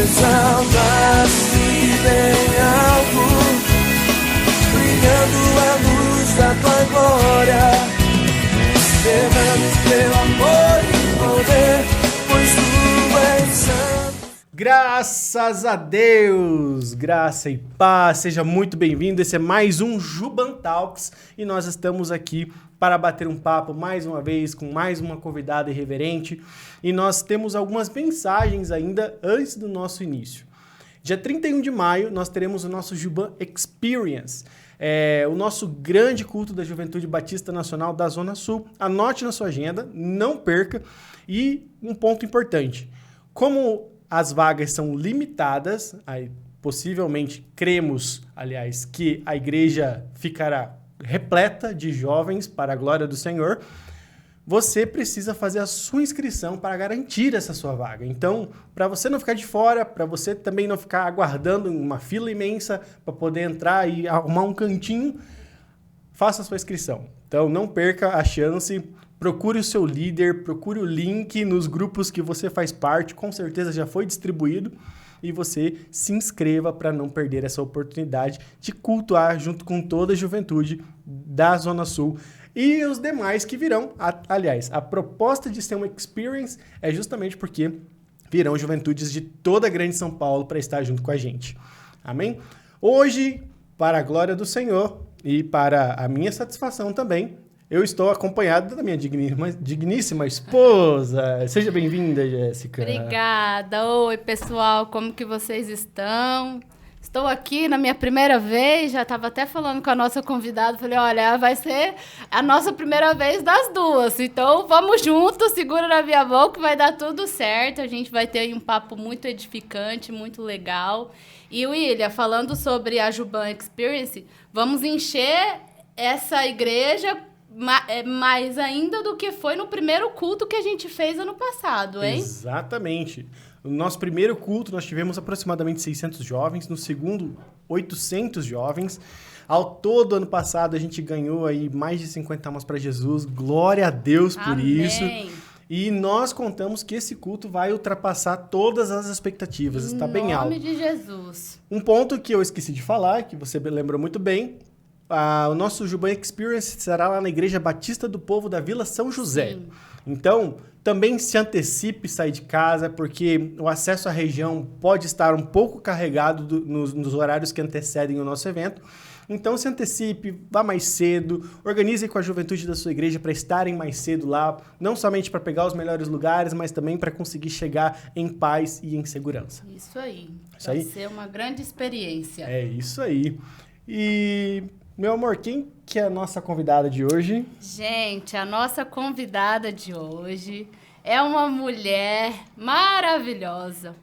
exaltados e bem alto, brilhando a luz da tua glória, derrame teu amor e poder, pois tu és santo. Graças a Deus, graça e paz, seja muito bem-vindo. Esse é mais um Juban Talks e nós estamos aqui para bater um papo mais uma vez com mais uma convidada irreverente e nós temos algumas mensagens ainda antes do nosso início. Dia 31 de maio nós teremos o nosso Juban Experience, o nosso grande culto da Juventude Batista Nacional da Zona Sul. Anote na sua agenda, não perca. E um ponto importante, como as vagas são limitadas, aí possivelmente cremos, aliás, que a igreja ficará repleta de jovens para a glória do Senhor, você precisa fazer a sua inscrição para garantir essa sua vaga. Então, para você não ficar de fora, para você também não ficar aguardando uma fila imensa para poder entrar e arrumar um cantinho, faça a sua inscrição. Então, não perca a chance. Procure o seu líder, procure o link nos grupos que você faz parte, com certeza já foi distribuído, e você se inscreva para não perder essa oportunidade de cultuar junto com toda a juventude da Zona Sul e os demais que virão. Aliás, a proposta de ser um experience é justamente porque virão juventudes de toda a grande São Paulo para estar junto com a gente. Amém? Hoje, para a glória do Senhor e para a minha satisfação também, eu estou acompanhado da minha digníssima esposa. Seja bem-vinda, Jéssica. Obrigada. Oi, pessoal, como que vocês estão? Estou aqui na minha primeira vez, já estava até falando com a nossa convidada, falei, olha, vai ser a nossa primeira vez das duas, então vamos juntos, segura na minha mão que vai dar tudo certo, a gente vai ter um papo muito edificante, muito legal. E, William, falando sobre a Juban Experience, vamos encher essa igreja mais ainda do que foi no primeiro culto que a gente fez ano passado, hein? Exatamente. No nosso primeiro culto, nós tivemos aproximadamente 600 jovens. No segundo, 800 jovens. Ao todo, ano passado, a gente ganhou aí mais de 50 almas para Jesus. Glória a Deus por Amém. isso. E nós contamos que esse culto vai ultrapassar todas as expectativas. Está bem alto. Em nome de Jesus. Um ponto que eu esqueci de falar, que você lembrou muito bem, o nosso Juban Experience será lá na Igreja Batista do Povo da Vila São José. Sim. Então, também se antecipe sair de casa, porque o acesso à região pode estar um pouco carregado nos horários que antecedem o nosso evento. Então, se antecipe, vá mais cedo, organize com a juventude da sua igreja para estarem mais cedo lá, não somente para pegar os melhores lugares, mas também para conseguir chegar em paz e em segurança. Isso aí. Isso aí? Vai ser uma grande experiência. É isso aí. E, meu amor, quem que é a nossa convidada de hoje? Gente, a nossa convidada de hoje é uma mulher maravilhosa,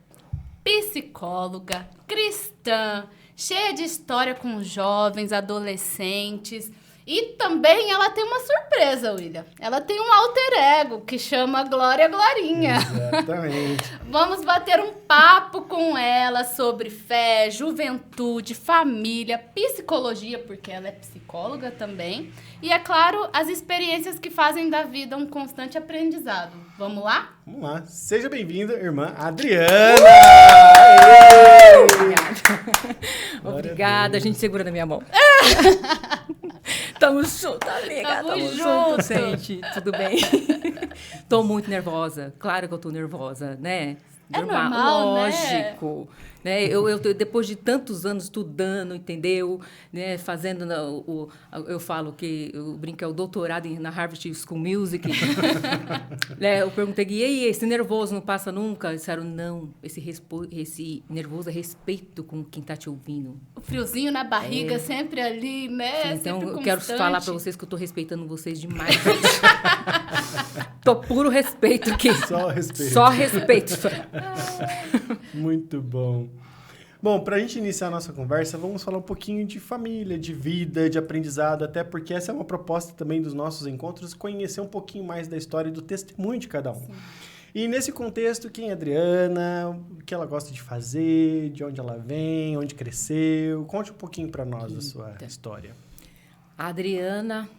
psicóloga, cristã, cheia de história com jovens, adolescentes. E também ela tem uma surpresa, William. Ela tem um alter ego que chama Glória Glorinha. Exatamente. Vamos bater um papo com ela sobre fé, juventude, família, psicologia, porque ela é psicóloga também. E, é claro, as experiências que fazem da vida um constante aprendizado. Vamos lá? Vamos lá. Seja bem-vinda, irmã Adriana! Obrigada. Obrigada, a gente segura na minha mão. Tamo junto, amiga. Tamo junto, gente. Tudo bem? Tô muito nervosa. Claro que eu tô nervosa, né? É normal, lógico, né? Eu depois de tantos anos estudando, entendeu? Né? Fazendo, eu falo que eu brinco, é o doutorado na Harvard School Music. Né? Eu perguntei, e aí, esse nervoso não passa nunca? Eles disseram, não, esse nervoso é respeito com quem tá te ouvindo. O friozinho na barriga sempre ali, né? Então, sempre eu quero falar pra vocês que eu tô respeitando vocês demais. Tô puro respeito aqui. Só respeito. Só respeito. Muito bom. Bom, para a gente iniciar a nossa conversa, vamos falar um pouquinho de família, de vida, de aprendizado, até porque essa é uma proposta também dos nossos encontros, conhecer um pouquinho mais da história e do testemunho de cada um. Sim. E nesse contexto, quem é a Adriana, o que ela gosta de fazer, de onde ela vem, onde cresceu, conte um pouquinho para nós da sua história. Adriana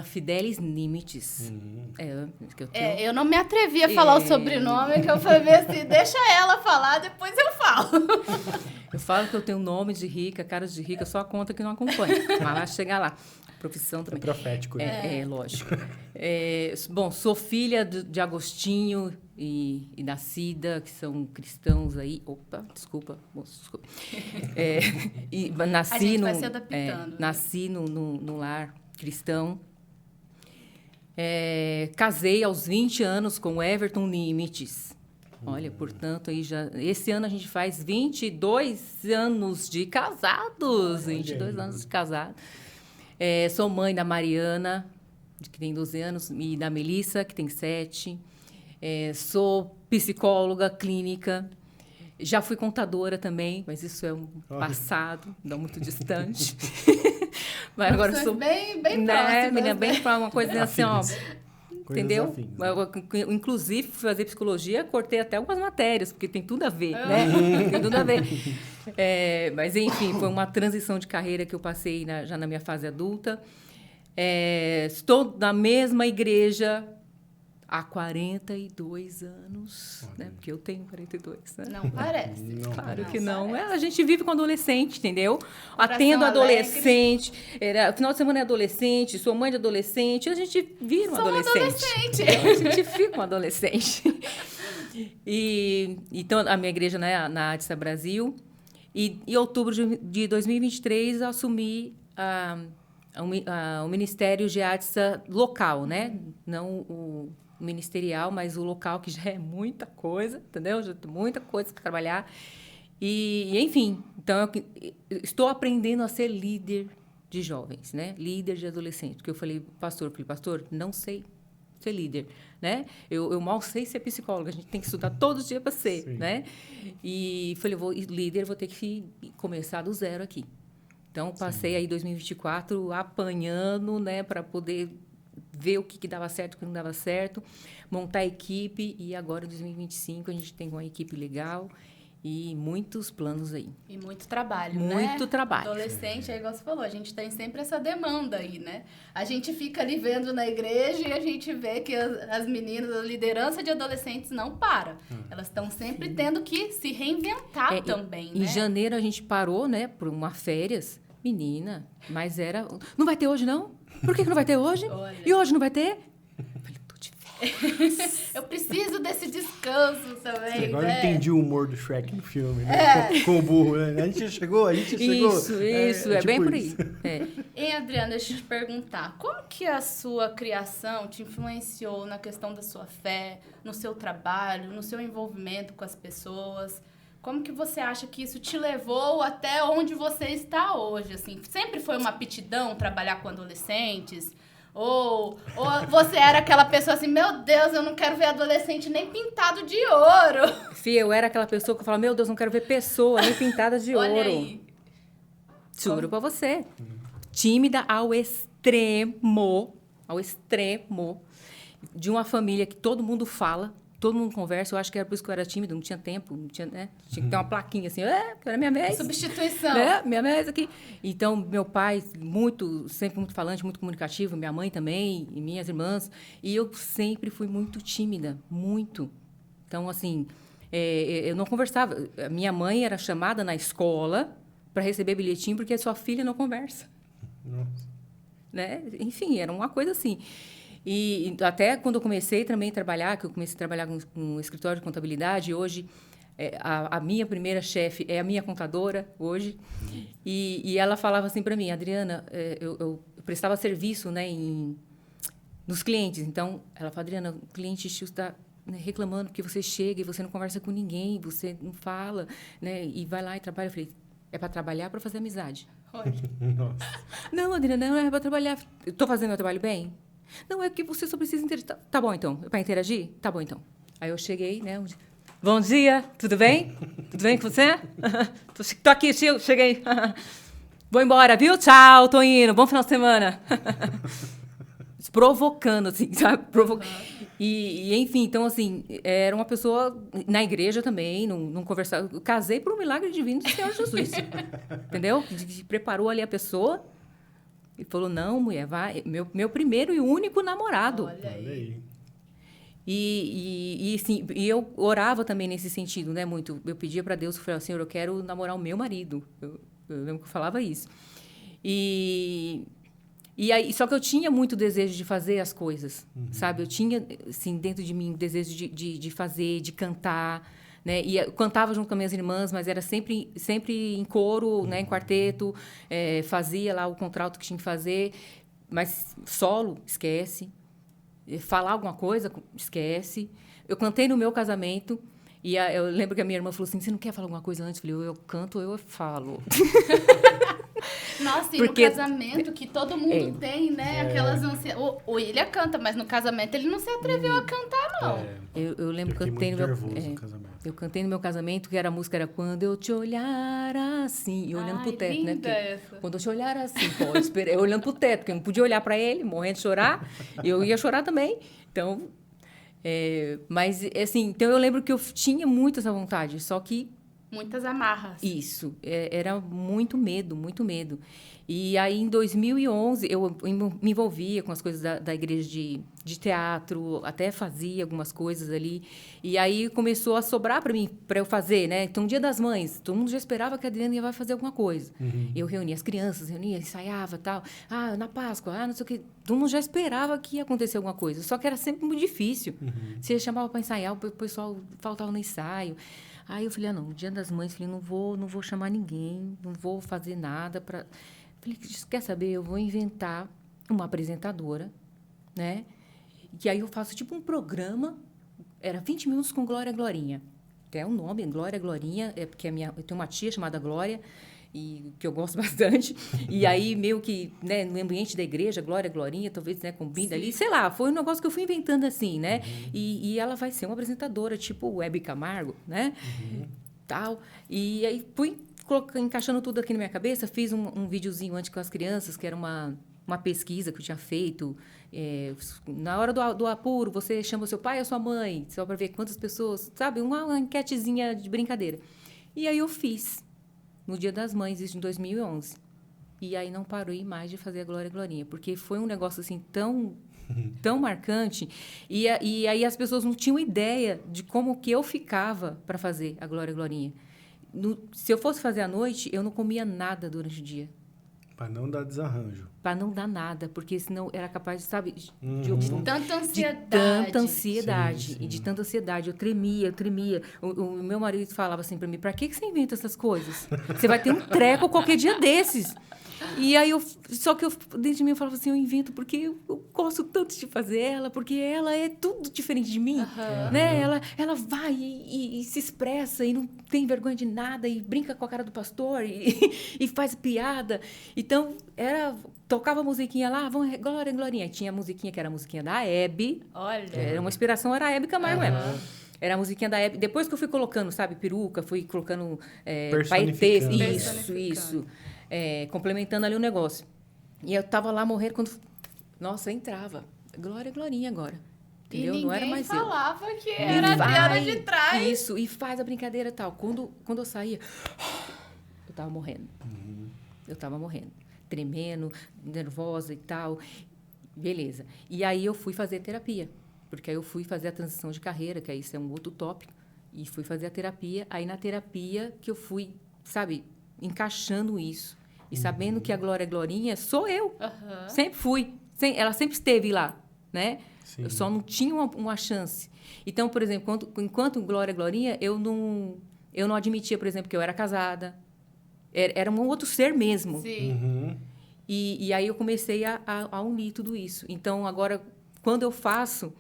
Fidelis Nimitz. Que eu tenho. Eu não me atrevi a falar o sobrenome, que eu falei assim, deixa ela falar, depois eu falo. Eu falo que eu tenho nome de rica, cara de rica, só a conta que não acompanha. Mas vai chegar lá. Profissão também. É profético, né? Lógico. Bom, sou filha de Agostinho e da Cida, que são cristãos aí. Opa, desculpa. E nasci A gente vai se adaptando. Nasci no lar cristão. Casei aos 20 anos com Everton Nimitz. Olha, portanto, aí esse ano a gente faz 22 anos de casados. 22 anos de casados. Sou mãe da Mariana, que tem 12 anos, e da Melissa, que tem 7. Sou psicóloga clínica. Já fui contadora também, mas isso é um passado, não muito distante. Mas agora sou bem próxima. Bem para uma coisa assim, ó. Entendeu? Afins, né? Inclusive, fui fazer psicologia, cortei até algumas matérias, porque tem tudo a ver, né? Tem tudo a ver. Mas, enfim, foi uma transição de carreira que eu passei já na minha fase adulta. Estou na mesma igreja há 42 anos, né? Porque eu tenho 42, né? Não parece. Claro que não. A gente vive com adolescente, entendeu? Coração Atendo alegre. Adolescente. Final de semana é adolescente, sou mãe de adolescente. A gente vira um adolescente. A gente fica um adolescente. Então, a minha igreja, né, na ADSA Brasil. E em outubro de 2023, eu assumi o Ministério de ADSA local, né? Não o ministerial, mas o local, que já é muita coisa, entendeu? Já tem muita coisa para trabalhar. Enfim, então eu estou aprendendo a ser líder de jovens, né? Líder de adolescentes. Porque eu falei, pastor, não sei ser líder, né? Eu mal sei ser psicóloga, a gente tem que estudar todos os dias para ser, Sim. né? E falei, vou ter que começar do zero aqui. Então, passei aí 2024 apanhando, né, para poder ver o que dava certo, o que não dava certo, montar a equipe, e agora, em 2025, a gente tem uma equipe legal e muitos planos aí. E muito trabalho, né? Muito trabalho. Adolescente, é igual você falou, a gente tem sempre essa demanda aí, né? A gente fica ali vendo na igreja e a gente vê que as meninas, a liderança de adolescentes não para. Elas estão sempre tendo que se reinventar também, né? Em janeiro, a gente parou, né, por uma férias. Menina, mas era... Não vai ter hoje, não? Por que não vai ter hoje? Olha. E hoje não vai ter? Eu falei, tô de férias. Eu preciso desse descanso também, Agora né? eu entendi o humor do Shrek no filme, né? Com o burro, né? A gente chegou. Isso, tipo bem por aí. isso. Ei, Adriana, deixa eu te perguntar, como que a sua criação te influenciou na questão da sua fé, no seu trabalho, no seu envolvimento com as pessoas? Como que você acha que isso te levou até onde você está hoje? Assim, sempre foi uma aptidão trabalhar com adolescentes? Ou você era aquela pessoa assim, meu Deus, eu não quero ver adolescente nem pintado de ouro? Fia, eu era aquela pessoa que falava, meu Deus, não quero ver pessoa nem pintada de Olha ouro. aí. Juro pra você. Tímida ao extremo, de uma família que todo mundo fala, todo mundo conversa. Eu acho que era por isso que eu era tímida, não tinha tempo, não tinha, né? Tinha que ter uma plaquinha assim, era minha vez. Substituição. Minha vez aqui. Então, meu pai, sempre muito falante, muito comunicativo, minha mãe também, e minhas irmãs. E eu sempre fui muito tímida, muito. Então, assim, eu não conversava. A minha mãe era chamada na escola para receber bilhetinho porque a sua filha não conversa. Nossa. Né? Enfim, era uma coisa assim. E até quando eu comecei também a trabalhar, que eu comecei a trabalhar com um escritório de contabilidade, hoje a minha primeira chefe é a minha contadora, hoje, e ela falava assim para mim, Adriana, eu prestava serviço, né, nos clientes, então ela falava, Adriana, o cliente está reclamando porque você chega e você não conversa com ninguém, você não fala, né, e vai lá e trabalha. Eu falei, é para trabalhar, para fazer amizade. Nossa. Não, Adriana, não é para trabalhar. Estou fazendo meu trabalho bem? Não, é que você só precisa interagir. Tá bom, então. Para interagir? Tá bom, então. Aí eu cheguei, né? Bom dia, tudo bem? Tudo bem com você? Tô aqui, cheguei. Vou embora, viu? Tchau, tô indo. Bom final de semana. Provocando, assim, sabe? E, enfim, então, assim, era uma pessoa na igreja também, não conversava. Eu casei por um milagre divino do Senhor Jesus. Entendeu? Preparou ali a pessoa. Ele falou, não, mulher, vai. Meu primeiro e único namorado. Olha Olha aí. aí. Assim, e eu orava também nesse sentido, né? Muito. Eu pedia para Deus, eu falei, Senhor, eu quero namorar o meu marido. Eu lembro que eu falava isso. E aí, só que eu tinha muito desejo de fazer as coisas, sabe? Eu tinha, assim, dentro de mim, desejo de fazer, de cantar, né? E eu cantava junto com as minhas irmãs, mas era sempre em coro, né? Em quarteto, fazia lá o contralto que tinha que fazer, mas solo, esquece. Falar alguma coisa, esquece. Eu cantei no meu casamento, e eu lembro que a minha irmã falou assim, você não quer falar alguma coisa antes? Eu falei, eu canto, eu falo. Nossa, e Porque- no casamento, que todo mundo tem, né? Aquelas ansiedades. O William canta, mas no casamento ele não se atreveu a cantar, não. É, Eu lembro que eu eu fiquei cantei no muito meu... nervoso no casamento. Eu cantei no meu casamento, que a música era Quando Eu Te Olhar Assim, e olhando Ai, pro teto, né? linda Porque essa. quando eu te olhar assim, pode esperar, eu olhando pro teto, porque eu não podia olhar para ele, morrendo de chorar, eu ia chorar também. Então, mas assim, então eu lembro que eu tinha muito essa vontade, só que Muitas amarras. isso, era muito medo, muito medo. E aí, em 2011, eu me envolvia com as coisas da igreja de teatro, até fazia algumas coisas ali. E aí, começou a sobrar para mim, para eu fazer, né? Então, Dia das Mães, todo mundo já esperava que a Adriana ia fazer alguma coisa. Eu reunia as crianças, ensaiava tal. Ah, na Páscoa, não sei o quê. Todo mundo já esperava que ia acontecer alguma coisa. Só que era sempre muito difícil. Você chamava para ensaiar, o pessoal faltava no ensaio. Aí eu falei, não, Dia das Mães, falei, não vou chamar ninguém, não vou fazer nada para... Falei, quer saber, eu vou inventar uma apresentadora, né? Que aí eu faço tipo um programa, era 20 minutos com Glória Glorinha. Até o nome, Glória Glorinha, porque eu tenho uma tia chamada Glória, e que eu gosto bastante. E aí, meio que, né, no ambiente da igreja, Glória Glorinha, talvez, né, combina ali. Sei lá, foi um negócio que eu fui inventando assim, né? E ela vai ser uma apresentadora, tipo Hebe Camargo, né? Tal. E aí, fui encaixando tudo aqui na minha cabeça. Fiz um videozinho antes com as crianças, que era uma pesquisa que eu tinha feito. Na hora do apuro, você chama o seu pai ou a sua mãe, só para ver quantas pessoas... Sabe? Uma enquetezinha de brincadeira. E aí, eu fiz. No Dia das Mães, isso em 2011. E aí não parei mais de fazer a Glória Glorinha, porque foi um negócio assim tão marcante. E aí as pessoas não tinham ideia de como que eu ficava para fazer a Glória Glorinha. Se eu fosse fazer à noite, eu não comia nada durante o dia. Pra não dar desarranjo. Para não dar nada, porque senão era capaz, sabe, de Tanta ansiedade. de tanta ansiedade. Sim, sim. E de tanta ansiedade. Eu tremia. O meu marido falava assim para mim, para que você inventa essas coisas? Você vai ter um treco qualquer dia desses. E aí, só que dentro de mim eu falava assim, eu invento porque eu gosto tanto de fazer ela, porque ela é tudo diferente de mim, né? Ela vai e se expressa e não tem vergonha de nada e brinca com a cara do pastor e faz piada. Então, tocava a musiquinha lá, vamos, Glória, Glorinha. Tinha a musiquinha que era a musiquinha da Hebe. Olha. Era uma inspiração, era a Hebe Camargo mesmo. Era a musiquinha da Hebe. Depois que eu fui colocando, sabe, peruca, fui colocando paetês. Personificando. Isso. Complementando ali o negócio. E eu tava lá morrendo quando... Nossa, eu entrava. Glória, Glorinha agora. E Entendeu? ninguém Não era mais eu. falava que E era a Adriana de trás. Isso, e faz a brincadeira e tal. Quando eu saía, eu tava morrendo. Eu tava morrendo. Tremendo, nervosa e tal. Beleza. E aí eu fui fazer terapia. Porque aí eu fui fazer a transição de carreira, que aí isso é um outro tópico. E fui fazer a terapia. Aí na terapia que eu fui, sabe, encaixando isso. E sabendo que a Glória Glorinha sou eu. Sempre fui. Ela sempre esteve lá, né? Sim. Eu só não tinha uma chance. Então, por exemplo, enquanto Glória Glorinha, eu não admitia, por exemplo, que eu era casada. Era um outro ser mesmo. Sim. E aí eu comecei a unir tudo isso. Então, agora, quando eu faço,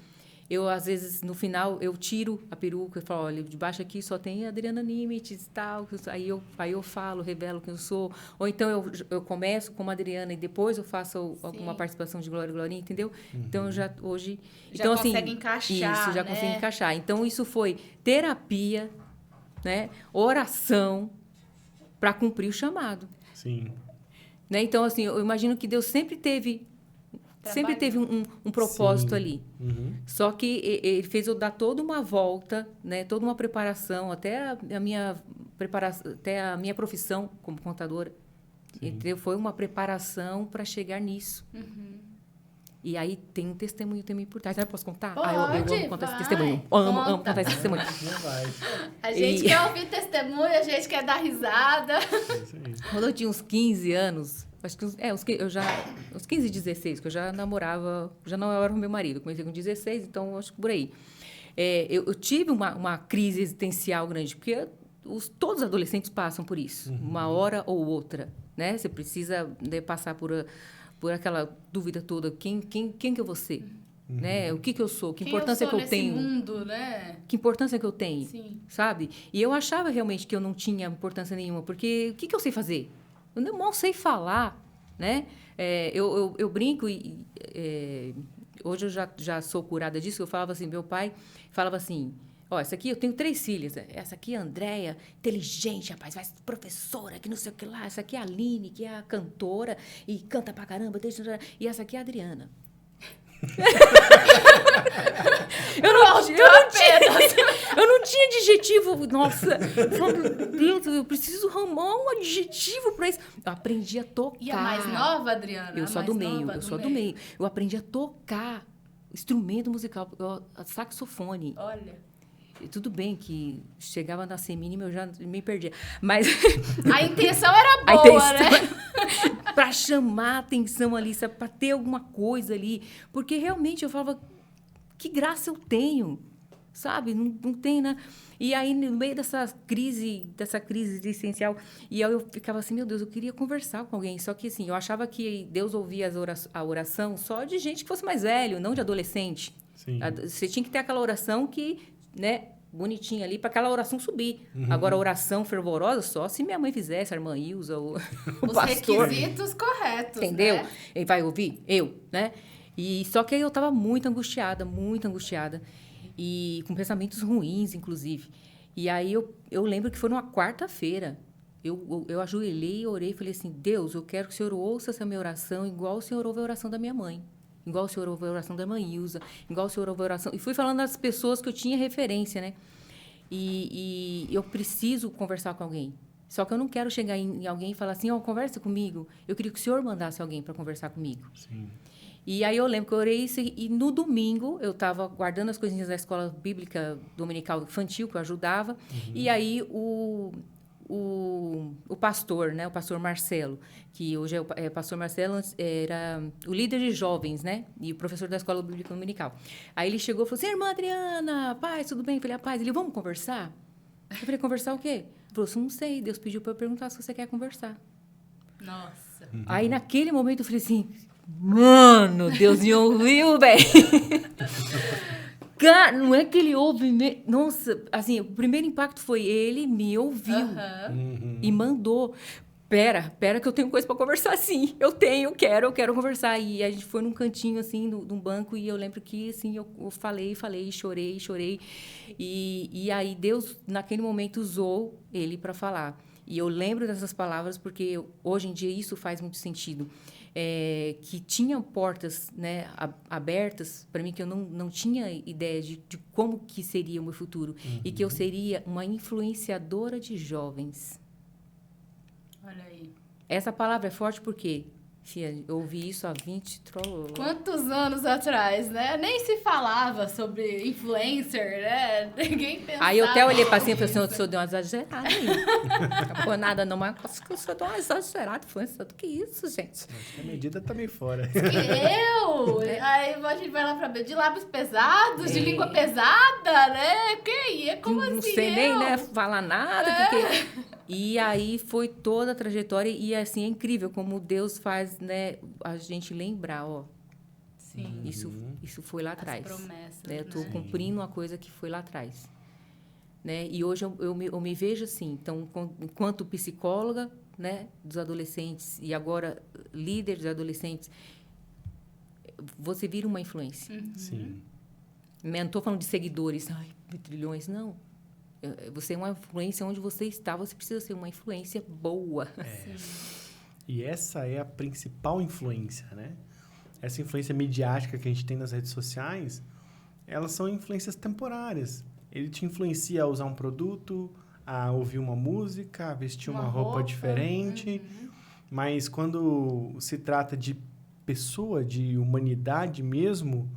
eu, às vezes, no final, eu tiro a peruca e falo, olha, debaixo aqui só tem Adriana Nimitz e tal. Aí eu falo, revelo quem eu sou. Ou então eu começo como Adriana e depois eu faço alguma participação de Glória Glorinha, entendeu? Então, eu já hoje... Já então, consegue assim, encaixar, isso, já né? consigo encaixar. Então, isso foi terapia, né? Oração para cumprir o chamado. Sim. Né? Então, assim, eu imagino que Deus sempre teve um propósito Sim. ali. Só Só que ele fez eu dar toda uma volta, né? Toda uma preparação, até a minha preparação, até a minha profissão como contadora. Entendeu? Foi uma preparação para chegar nisso. E aí tem um testemunho também por trás. Eu posso contar? Pode, eu amo contar esse vai. testemunho. Amo Conta. contar esse testemunho. Não vai. A gente E- quer ouvir testemunho, a gente quer dar risada. É isso aí. Quando eu tinha uns 15 anos, acho que uns 15, 16, que eu já namorava, já não era o meu marido. Eu comecei com 16, então acho que por aí. Eu tive uma crise existencial grande, porque todos os adolescentes passam por isso, uma hora ou outra, né? Você precisa, né, passar por aquela dúvida toda, quem que eu vou ser? Né? O que eu sou? Que importância que eu tenho? Nesse mundo, né? Que importância que eu tenho? Sim. Sabe? E eu achava realmente que eu não tinha importância nenhuma, porque o que eu sei fazer? Eu mal sei falar, né? Eu brinco hoje eu já sou curada disso. Eu falava assim, meu pai falava assim, ó, essa aqui eu tenho 3 filhas, essa aqui é a Andréia, inteligente, rapaz, vai ser professora, que não sei o que lá, essa aqui é a Aline, que é a cantora e canta pra caramba, e essa aqui é a Adriana. Eu não tinha adjetivo. Nossa, eu falava, meu Deus, eu preciso arrumar um adjetivo para isso. Eu aprendi a tocar. E a mais nova, Adriana? Eu sou A do mais meio, nova eu sou do meio. Eu aprendi a tocar instrumento musical, saxofone. Olha. E tudo bem que chegava na semínima eu já me perdia. Mas A intenção era a boa, intenção né? para chamar a atenção ali, sabe? Para ter alguma coisa ali. Porque realmente eu falava, que graça eu tenho, sabe? Não tem, né? E aí, no meio dessa crise existencial, e aí eu ficava assim, meu Deus, eu queria conversar com alguém. Só que, assim, eu achava que Deus ouvia a oração só de gente que fosse mais velho, não de adolescente. Sim. Você tinha que ter aquela oração que, né, bonitinha ali, para aquela oração subir. Agora, a oração fervorosa, só se minha mãe fizesse, a irmã Ilza, o Os pastor. requisitos corretos, Entendeu? né? Ele vai ouvir? Eu, né? E só que aí eu estava muito angustiada. E com pensamentos ruins, inclusive. E aí eu lembro que foi numa quarta-feira. Eu ajoelhei e orei e falei assim, Deus, eu quero que o Senhor ouça essa minha oração igual o Senhor ouve a oração da minha mãe. Igual o Senhor ouve a oração da irmã Ilza. Igual o Senhor ouve a oração... E fui falando das pessoas que eu tinha referência, né? E eu preciso conversar com alguém. Só que eu não quero chegar em alguém e falar assim, conversa comigo. Eu queria que o Senhor mandasse alguém para conversar comigo. Sim. E aí eu lembro que eu orei isso e no domingo eu estava guardando as coisinhas da escola bíblica dominical infantil que eu ajudava. E aí o pastor, né, o pastor Marcelo, que hoje é pastor Marcelo, era o líder de jovens, né, e o professor da escola bíblica dominical. Aí ele chegou e falou assim, irmã Adriana, paz, tudo bem? Eu falei, paz. Ele, vamos conversar? Eu falei, conversar o quê? Ele falou assim, não sei, Deus pediu para eu perguntar se você quer conversar. Nossa. Aí naquele momento eu falei assim, mano, Deus me ouviu, velho. Cara, não é que ele ouve... Nossa, assim, o primeiro impacto foi ele me ouviu e mandou. Pera que eu tenho coisa para conversar, sim. Eu quero conversar. E a gente foi num cantinho, assim, de um banco, e eu lembro que, assim, eu falei, chorei. E aí Deus, naquele momento, usou ele para falar. E eu lembro dessas palavras porque hoje em dia isso faz muito sentido. Que tinham portas, né, abertas para mim, que eu não tinha ideia de como que seria o meu futuro. E que eu seria uma influenciadora de jovens. Olha aí. Essa palavra é forte porque, filha, eu ouvi isso há 20... Quantos anos atrás, né? Nem se falava sobre influencer, né? Ninguém pensava. Aí eu até olhei para cima e falei assim, eu dei uma exagerada aí. Não foi nada não, mas eu sou uma exagerada. Influência, do que isso, gente? Acho que a medida tá meio fora. Que eu? Aí a gente vai lá pra de lábios pesados, de língua pesada, né? Que é como Não assim? sei nem, né, falar nada. E aí foi toda a trajetória e, assim, é incrível como Deus faz, né, a gente lembrar, ó. Sim. Isso foi lá atrás. As promessas, né? Eu tô né? cumprindo uma coisa que foi lá atrás. Né? E hoje eu me vejo assim. Então, enquanto psicóloga, né, dos adolescentes e agora líder dos adolescentes, você vira uma influência. Sim. Não estou falando de seguidores, trilhões, não. Você é uma influência onde você está, você precisa ser uma influência boa. E essa é a principal influência, né? Essa influência midiática que a gente tem nas redes sociais, elas são influências temporárias. Ele te influencia a usar um produto, a ouvir uma música, a vestir uma roupa diferente. Mas quando se trata de pessoa, de humanidade mesmo,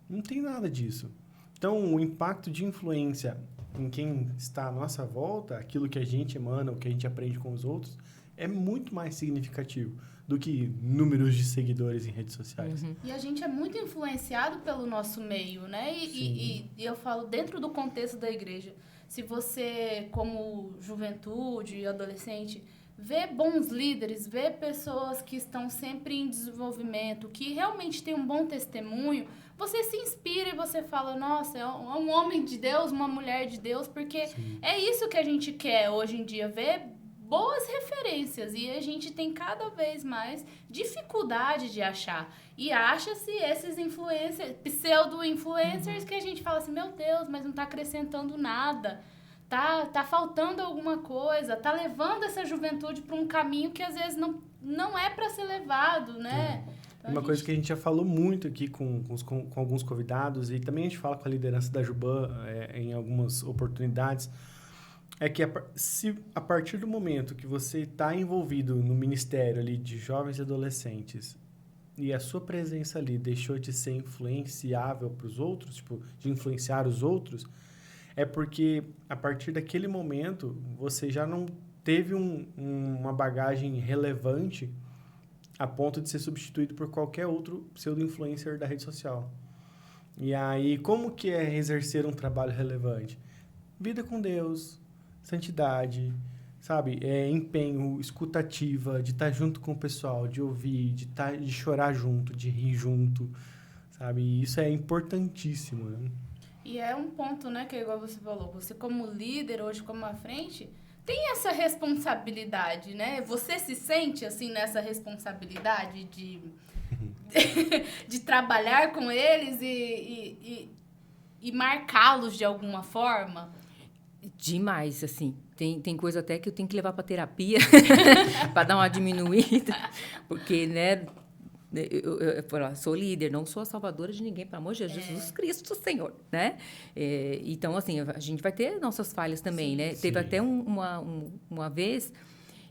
não tem nada disso. Então, o impacto de influência em quem está à nossa volta, aquilo que a gente emana, o que a gente aprende com os outros, é muito mais significativo do que números de seguidores em redes sociais. E a gente é muito influenciado pelo nosso meio, né? E eu falo dentro do contexto da igreja. Se você, como juventude, adolescente, vê bons líderes, vê pessoas que estão sempre em desenvolvimento, que realmente têm um bom testemunho, você se inspira e você fala, nossa, é um homem de Deus, uma mulher de Deus, porque é isso que a gente quer hoje em dia, ver boas referências, e a gente tem cada vez mais dificuldade de achar. E acha-se esses influencers, pseudo-influencers, que a gente fala assim, meu Deus, mas não está acrescentando nada. Tá faltando alguma coisa, tá levando essa juventude para um caminho que às vezes não é para ser levado, né? Então, Uma coisa que a gente já falou muito aqui com alguns convidados, e também a gente fala com a liderança da Juban em algumas oportunidades, é que se a partir do momento que você está envolvido no ministério ali de jovens e adolescentes e a sua presença ali deixou de ser influenciável para os outros, tipo, de influenciar os outros, é porque a partir daquele momento você já não teve uma bagagem relevante a ponto de ser substituído por qualquer outro pseudo-influencer da rede social. E aí, como que é exercer um trabalho relevante? Vida com Deus, santidade, sabe? Empenho, escutativa, de estar junto com o pessoal, de ouvir, de chorar junto, de rir junto, sabe? E isso é importantíssimo, né? E é um ponto, né, que é igual você falou, você como líder hoje, como à frente, tem essa responsabilidade, né? Você se sente, assim, nessa responsabilidade de trabalhar com eles e marcá-los de alguma forma? Demais, assim. Tem coisa até que eu tenho que levar para terapia para dar uma diminuída, porque, né, eu sou líder, não sou a salvadora de ninguém, pelo amor de Deus, Jesus Cristo, Senhor, né? Então, assim, a gente vai ter nossas falhas também, né? Sim. Teve até uma vez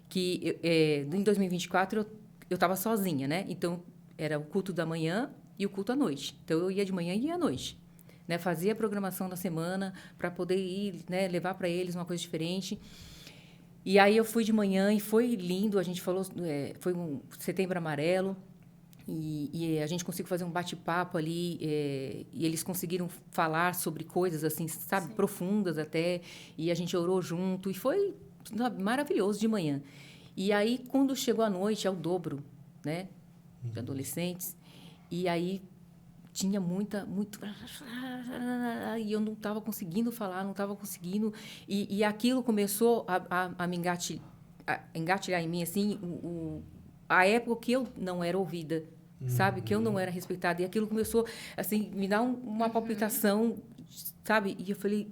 que, em 2024, eu estava sozinha, né? Então, era o culto da manhã e o culto à noite. Então, eu ia de manhã e ia à noite. Né, fazia a programação da semana para poder ir, né, levar para eles uma coisa diferente. E aí eu fui de manhã e foi lindo. A gente falou, foi um Setembro Amarelo e a gente conseguiu fazer um bate-papo ali e eles conseguiram falar sobre coisas assim, sabe, Sim. profundas até. E a gente orou junto e foi maravilhoso de manhã. E aí quando chegou a noite, é o dobro, né, de adolescentes. E aí tinha muito... E eu não estava conseguindo falar, não estava conseguindo... E aquilo começou a me engatilhar em mim, assim, a época que eu não era ouvida, sabe? Que eu não era respeitada. E aquilo começou, assim, me dar uma palpitação, sabe? E eu falei,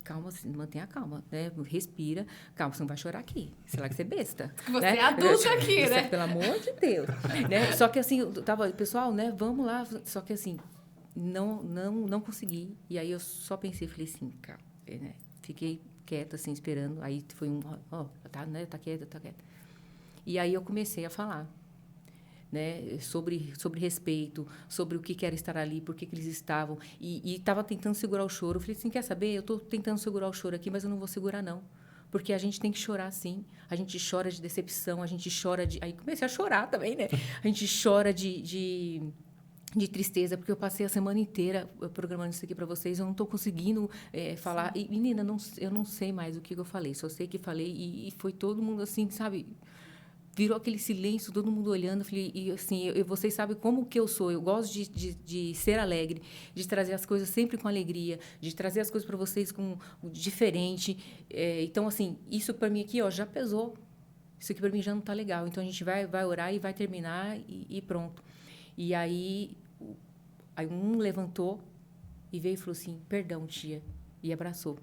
calma, mantenha a calma, né? Respira. Calma, você não vai chorar aqui. Sei lá que você é besta. Você né? é adulta aqui, né? Pelo amor de Deus. Né? Só que, assim, eu tava... Pessoal, né? Vamos lá. Só que, assim, não consegui. E aí, eu só pensei, falei assim, calma, né? Fiquei quieta, assim, esperando. Aí, foi tá quieta. E aí, eu comecei a falar. Né, sobre respeito, sobre o que era estar ali, por que eles estavam. E estava tentando segurar o choro. Eu falei assim, quer saber? Eu estou tentando segurar o choro aqui, mas eu não vou segurar, não. Porque a gente tem que chorar, sim. A gente chora de decepção, a gente chora de... Aí comecei a chorar também, né? A gente chora de tristeza, porque eu passei a semana inteira programando isso aqui para vocês, eu não estou conseguindo falar. E, menina, eu não sei mais o que eu falei, só sei que falei e foi todo mundo assim, sabe... Virou aquele silêncio, todo mundo olhando. Falei, e assim, vocês sabem como que eu sou. Eu gosto de ser alegre, de trazer as coisas sempre com alegria, de trazer as coisas para vocês com diferente. Então, assim, isso para mim aqui, ó, já pesou. Isso aqui para mim já não está legal. Então, a gente vai orar e vai terminar e pronto. E aí um levantou e veio e falou assim, perdão, tia. E abraçou.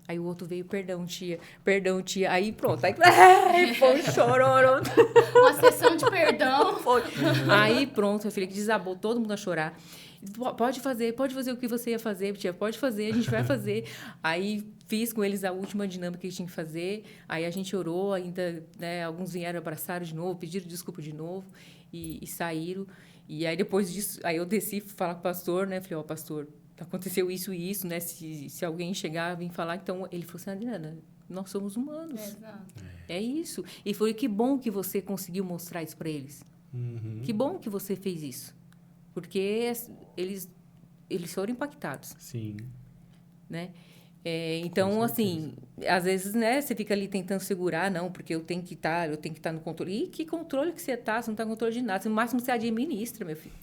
Aí o outro veio, perdão, tia. Aí pronto. Aí foi chororô. Uma sessão de perdão. Foi. Aí pronto, eu falei que desabou todo mundo a chorar. Pode fazer o que você ia fazer, tia, pode fazer, a gente vai fazer. Aí fiz com eles a última dinâmica que tinha que fazer, aí a gente orou, ainda, né, alguns vieram, abraçaram de novo, pediram desculpa de novo e saíram. E aí depois disso, aí eu desci falar com o pastor, né, falei, pastor, aconteceu isso e isso, né, se alguém chegar, vir falar, então ele falou assim, Adriana, nós somos humanos. Exato. É isso. E foi que bom que você conseguiu mostrar isso para eles. Uhum. Que bom que você fez isso. Porque eles foram impactados, Sim. né? Então, assim, às vezes, né, você fica ali tentando segurar, não, porque eu tenho que estar no controle. E que controle que você está? Você não está no controle de nada. No máximo você administra, meu filho.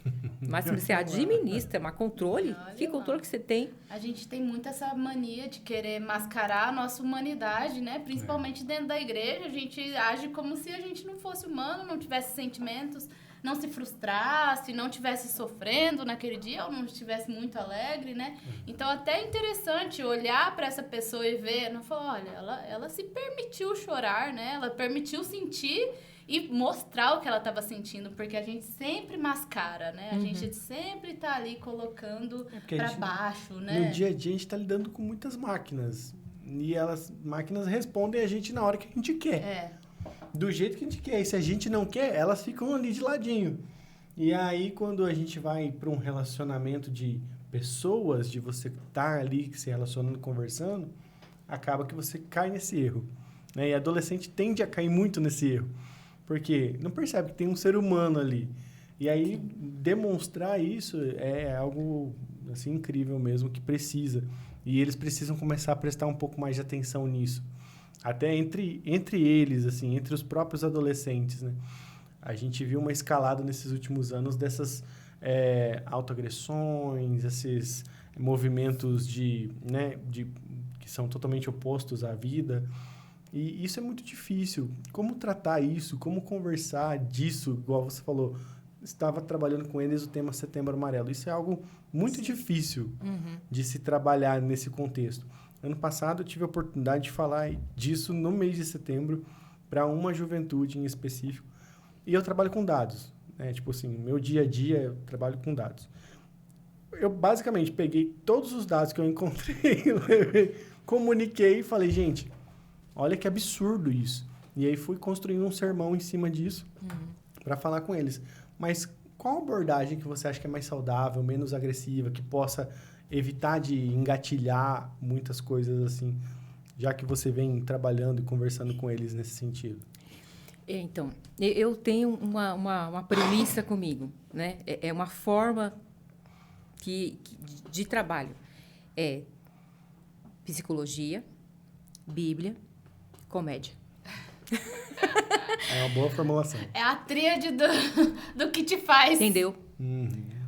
No máximo você administra, mas controle? Olha Que lá. controle que você tem? A gente tem muito essa mania de querer mascarar a nossa humanidade, né? Principalmente dentro da igreja, a gente age como se a gente não fosse humano, não tivesse sentimentos, não se frustrasse, não estivesse sofrendo naquele dia ou não estivesse muito alegre, né? Então, até é interessante olhar para essa pessoa e ver, não falar, olha, ela se permitiu chorar, né? Ela permitiu sentir e mostrar o que ela estava sentindo, porque a gente sempre mascara, né? A gente sempre tá ali colocando porque a para gente, baixo, né? no dia a dia a gente está lidando com muitas máquinas. E máquinas respondem a gente na hora que a gente quer. Do jeito que a gente quer. E se a gente não quer, elas ficam ali de ladinho. E aí, quando a gente vai para um relacionamento de pessoas, de você estar ali se relacionando, conversando, acaba que você cai nesse erro. Né? E adolescente tende a cair muito nesse erro. Porque não percebe que tem um ser humano ali. E aí, demonstrar isso é algo assim, incrível mesmo, que precisa. E eles precisam começar a prestar um pouco mais de atenção nisso. Até entre eles, assim, entre os próprios adolescentes, né? A gente viu uma escalada nesses últimos anos dessas autoagressões, esses movimentos que são totalmente opostos à vida. E isso é muito difícil. Como tratar isso? Como conversar disso? Igual você falou, estava trabalhando com eles o tema Setembro Amarelo. Isso é algo muito difícil de se trabalhar nesse contexto. Ano passado eu tive a oportunidade de falar disso no mês de setembro para uma juventude em específico. E eu trabalho com dados. Né? Tipo assim, meu dia a dia eu trabalho com dados. Eu basicamente peguei todos os dados que eu encontrei, comuniquei e falei, gente, olha que absurdo isso. E aí fui construindo um sermão em cima disso para falar com eles. Mas qual abordagem que você acha que é mais saudável, menos agressiva, que possa evitar de engatilhar muitas coisas assim, já que você vem trabalhando e conversando com eles nesse sentido? Então, eu tenho uma premissa comigo, né? É uma forma de trabalho. É psicologia, Bíblia, comédia. É uma boa formulação. É a tríade do que te faz. Entendeu?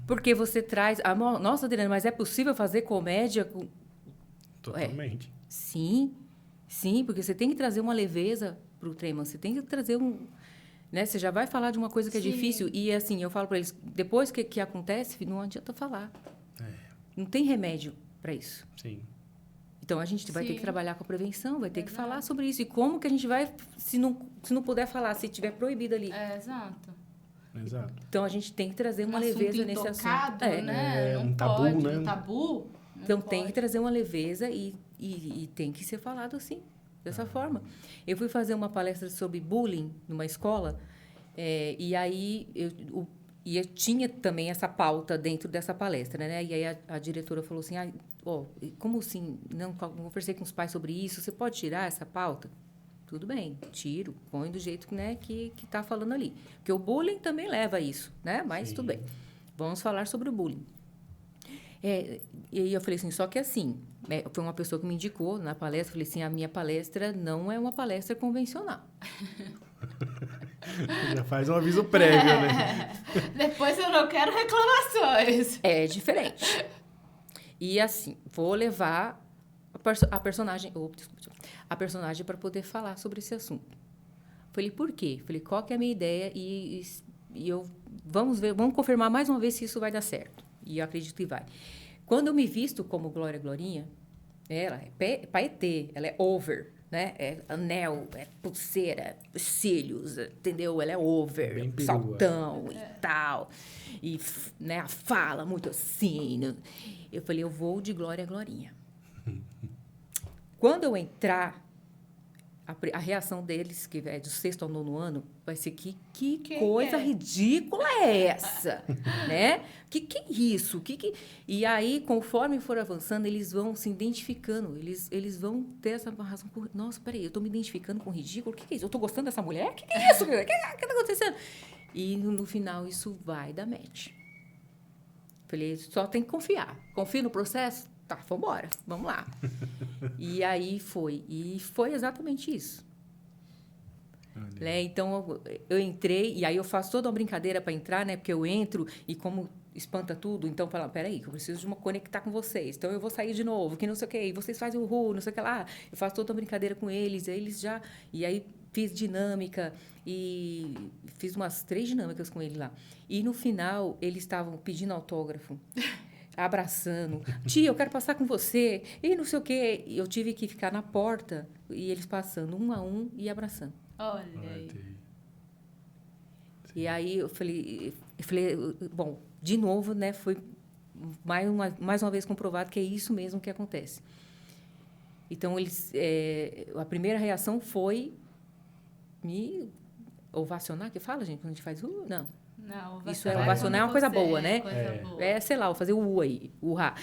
Porque você traz... Nossa, Adriana, mas é possível fazer comédia com... Totalmente. Sim, porque você tem que trazer uma leveza pro trema. Você tem que trazer né? Você já vai falar de uma coisa que é difícil. E, assim, eu falo para eles, depois que acontece, não adianta falar. Não tem remédio para isso. Sim. Então, a gente vai ter que trabalhar com a prevenção, vai ter que falar sobre isso. E como que a gente vai, se não puder falar, se tiver proibido ali. Exato. Então, a gente tem que trazer uma leveza nesse assunto. Né? Não um tabu, pode, né? Um tabu. Então, tem que trazer uma leveza e tem que ser falado assim, dessa forma. Eu fui fazer uma palestra sobre bullying numa escola, e aí eu tinha também essa pauta dentro dessa palestra, né? E aí a diretora falou assim, como assim, não conversei com os pais sobre isso, você pode tirar essa pauta? Tudo bem, tiro, põe do jeito, né, que está falando ali. Porque o bullying também leva a isso, né? Mas tudo bem. Vamos falar sobre o bullying. E aí eu falei assim, só que assim, foi uma pessoa que me indicou na palestra, eu falei assim, a minha palestra não é uma palestra convencional. Já faz um aviso prévio, né? Depois eu não quero reclamações. É diferente. E assim, vou levar a personagem para poder falar sobre esse assunto. Falei, por quê? Falei, qual que é a minha ideia? E vamos confirmar mais uma vez se isso vai dar certo. E eu acredito que vai. Quando eu me visto como Glória Glorinha, ela é paetê, ela é over. né? É anel, é pulseira, cílios, entendeu? Ela é over, Bem perua. saltão e tal. E, né, a fala muito assim. Né? Eu falei, eu vou de glória a glorinha. Quando eu entrar, a reação deles, que é do 6º ao 9º ano, vai ser que coisa ridícula é essa? Né? Que é isso? E aí, conforme for avançando, eles vão se identificando. Eles vão ter essa razão. Nossa, peraí, eu estou me identificando com ridículo? O que é isso? Eu estou gostando dessa mulher? O que é isso? O que está acontecendo? E, no final, isso vai dar match. Falei, só tem que confiar. Confia no processo? Tá, vambora, vamos lá. E aí foi. E foi exatamente isso. Né? Então, eu entrei, e aí eu faço toda uma brincadeira para entrar, né? Porque eu entro e como espanta tudo, então fala, peraí, que eu preciso de conectar com vocês. Então, eu vou sair de novo, que não sei o quê. E vocês fazem o não sei o que lá. Eu faço toda uma brincadeira com eles, e eles já... E aí, fiz dinâmica, e fiz umas 3 dinâmicas com eles lá. E, no final, eles estavam pedindo autógrafo. Abraçando, tia, eu quero passar com você, e não sei o quê. E eu tive que ficar na porta, e eles passando um a um e abraçando. Olha aí. E aí eu falei, bom, de novo, né, foi mais uma vez comprovado que é isso mesmo que acontece. Então, eles, a primeira reação foi me ovacionar, que fala, gente, quando a gente faz, não. Não, isso é ovacionar é uma coisa boa, né? Boa. Sei lá, vou fazer o aí, o rá.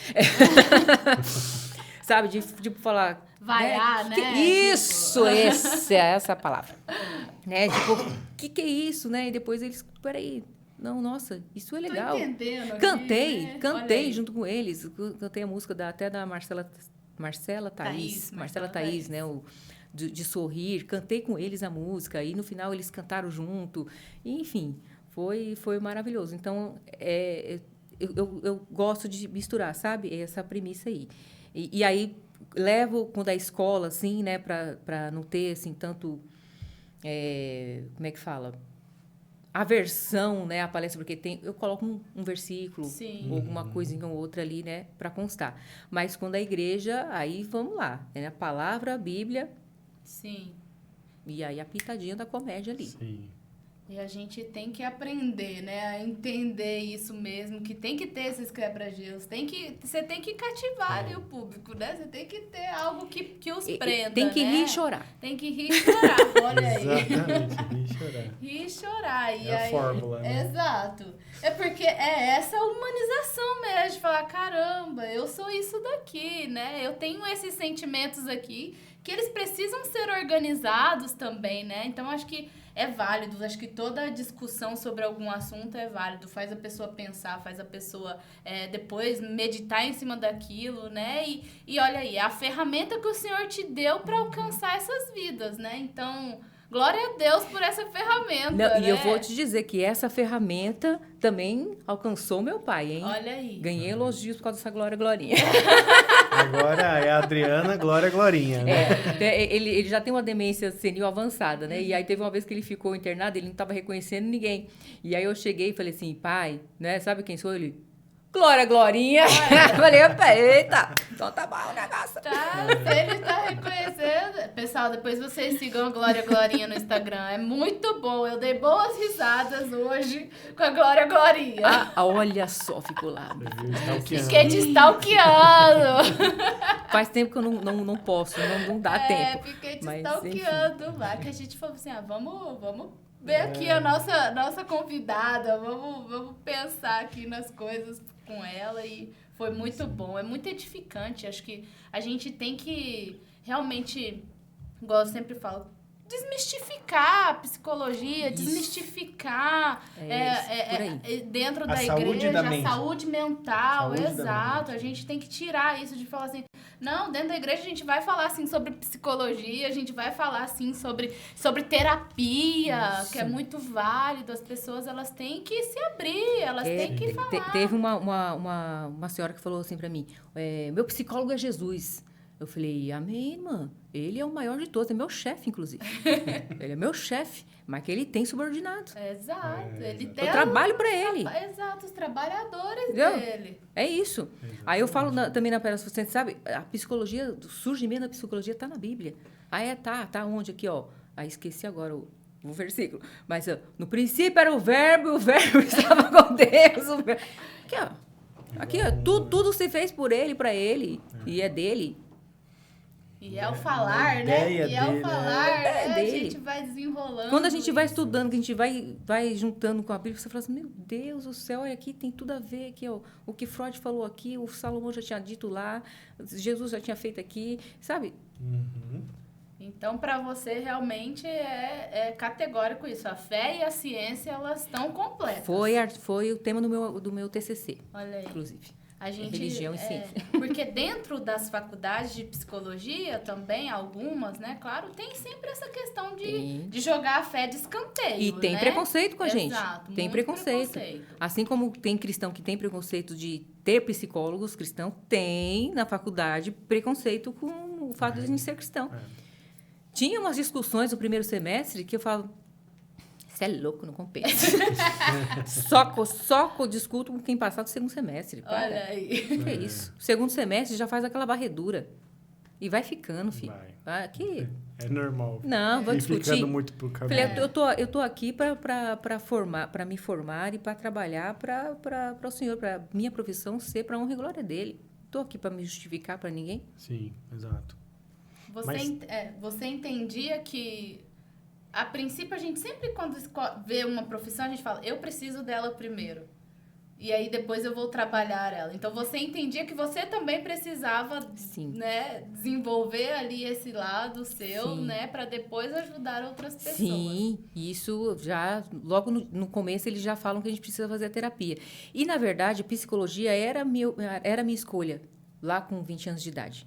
Sabe, de tipo falar... Vaiar, né? Isso, essa é a palavra. Né? Tipo, o que é isso, né? E depois eles, peraí, não, nossa, isso é legal. Tô entendendo aqui, Cantei junto com eles. Cantei a música até da Marcela Thaís. Marcela Thaís, né? De Sorrir. Cantei com eles a música. E no final eles cantaram junto. E, enfim... Foi maravilhoso. Então, eu gosto de misturar, sabe? Essa premissa aí. E aí, levo quando a escola, assim, né? Para não ter, assim, tanto... como é que fala? Aversão, né? A palestra, porque eu coloco um versículo, ou alguma coisinha ou outra ali, né? Para constar. Mas quando a igreja, aí vamos lá. A palavra, a Bíblia. Sim. E aí a pitadinha da comédia ali. Sim. E a gente tem que aprender, né? A entender isso mesmo, que tem que ter esses quebra-gelos. Você tem que cativar ali o público, né? Você tem que ter algo que os prenda, tem que né? rir e chorar. Tem que rir e chorar, olha aí. Exatamente, rir e chorar. Rir e chorar. E É a aí, fórmula, né? Exato. É porque é essa humanização mesmo, de falar, caramba, eu sou isso daqui, né? Eu tenho esses sentimentos aqui, que eles precisam ser organizados também, né? Então, acho que é válido, acho que toda discussão sobre algum assunto é válido, faz a pessoa pensar, faz a pessoa depois meditar em cima daquilo, né? E olha aí, é a ferramenta que o Senhor te deu para alcançar essas vidas, né? Então, glória a Deus por essa ferramenta, né? E eu vou te dizer que essa ferramenta também alcançou meu pai, hein? Olha aí. Ganhei elogios por causa dessa glorinha. Agora é a Adriana, Glorinha, né? Ele já tem uma demência senil avançada, né? E aí teve uma vez que ele ficou internado, ele não estava reconhecendo ninguém. E aí eu cheguei e falei assim, pai, né? Sabe quem sou? Ele, Glorinha. Falei, eita, então tá bom o negócio. Tá, se ele tá reconhecendo. Pessoal, depois vocês sigam a Glorinha no Instagram. É muito bom. Eu dei boas risadas hoje com a Glorinha. Olha só, ficou lá. Fiquei te stalkeando. Faz tempo que eu não posso, não dá tempo. Fiquei te Mas, stalkeando lá, que a gente falou assim, vamos ver aqui a nossa convidada, vamos pensar aqui nas coisas com ela, e foi muito bom, é muito edificante. Acho que a gente tem que realmente, igual eu sempre falo, desmistificar a psicologia, desmistificar dentro da igreja, a saúde mental, exato. A gente tem que tirar isso de falar assim, não, dentro da igreja a gente vai falar assim sobre psicologia, a gente vai falar assim sobre terapia, que é muito válido. As pessoas, elas têm que se abrir, elas têm que falar. Teve uma senhora que falou assim pra mim, meu psicólogo é Jesus. Eu falei, amém, irmã. Ele é o maior de todos, é meu chefe, inclusive. Ele é meu chefe, mas que ele tem subordinado. Exato. Ele tem Eu trabalho para ele. Exato, os trabalhadores Entendeu? dele. É isso. Aí eu falo também na palestra, você sabe, a psicologia, o surgimento da psicologia está na Bíblia. Aí tá onde aqui, ó. Aí esqueci agora o versículo. Mas ó, no princípio era o verbo estava com Deus. Aqui, ó, tudo se fez por ele, para ele, e é dele. E é o falar, né? ideia E é o dele, falar, é né? A dele. gente vai desenrolando. Quando a gente vai isso. estudando, que a gente vai juntando com a Bíblia, você fala assim, meu Deus do céu, olha aqui, tem tudo a ver aqui, ó. O que Freud falou aqui, o Salomão já tinha dito lá, Jesus já tinha feito aqui, sabe? Então, para você, realmente é categórico isso. A fé e a ciência, elas estão completas. Foi o tema do meu TCC, Olha aí. inclusive. A gente, Religião e ciência. Porque dentro das faculdades de psicologia, também algumas, né? Claro, tem sempre essa questão de jogar a fé de escanteio, E tem né? preconceito com a gente. Exato, Tem muito preconceito. Assim como tem cristão que tem preconceito de ter psicólogos, cristão tem na faculdade preconceito com o fato de a gente ser cristão. Tinha umas discussões no primeiro semestre que eu falo, você é louco, não compensa. só que eu discuto com quem passar do segundo semestre. Para. Olha aí. Que é isso? Segundo semestre já faz aquela varredura. E vai ficando, filho. Vai. Aqui. É normal. Não, vou E discutir. ficando muito pro caminho. Falei, eu tô aqui para me formar e para trabalhar para o senhor, para minha profissão ser para honra e glória dele. Tô aqui para me justificar para ninguém. Sim, exato. Você entendia que, a princípio, a gente sempre, quando vê uma profissão, a gente fala, eu preciso dela primeiro. E aí, depois eu vou trabalhar ela. Então, você entendia que você também precisava, né, desenvolver ali esse lado seu, Sim. né, para depois ajudar outras pessoas. Sim, isso já, logo no começo, eles já falam que a gente precisa fazer a terapia. E, na verdade, a psicologia era a minha escolha, lá com 20 anos de idade.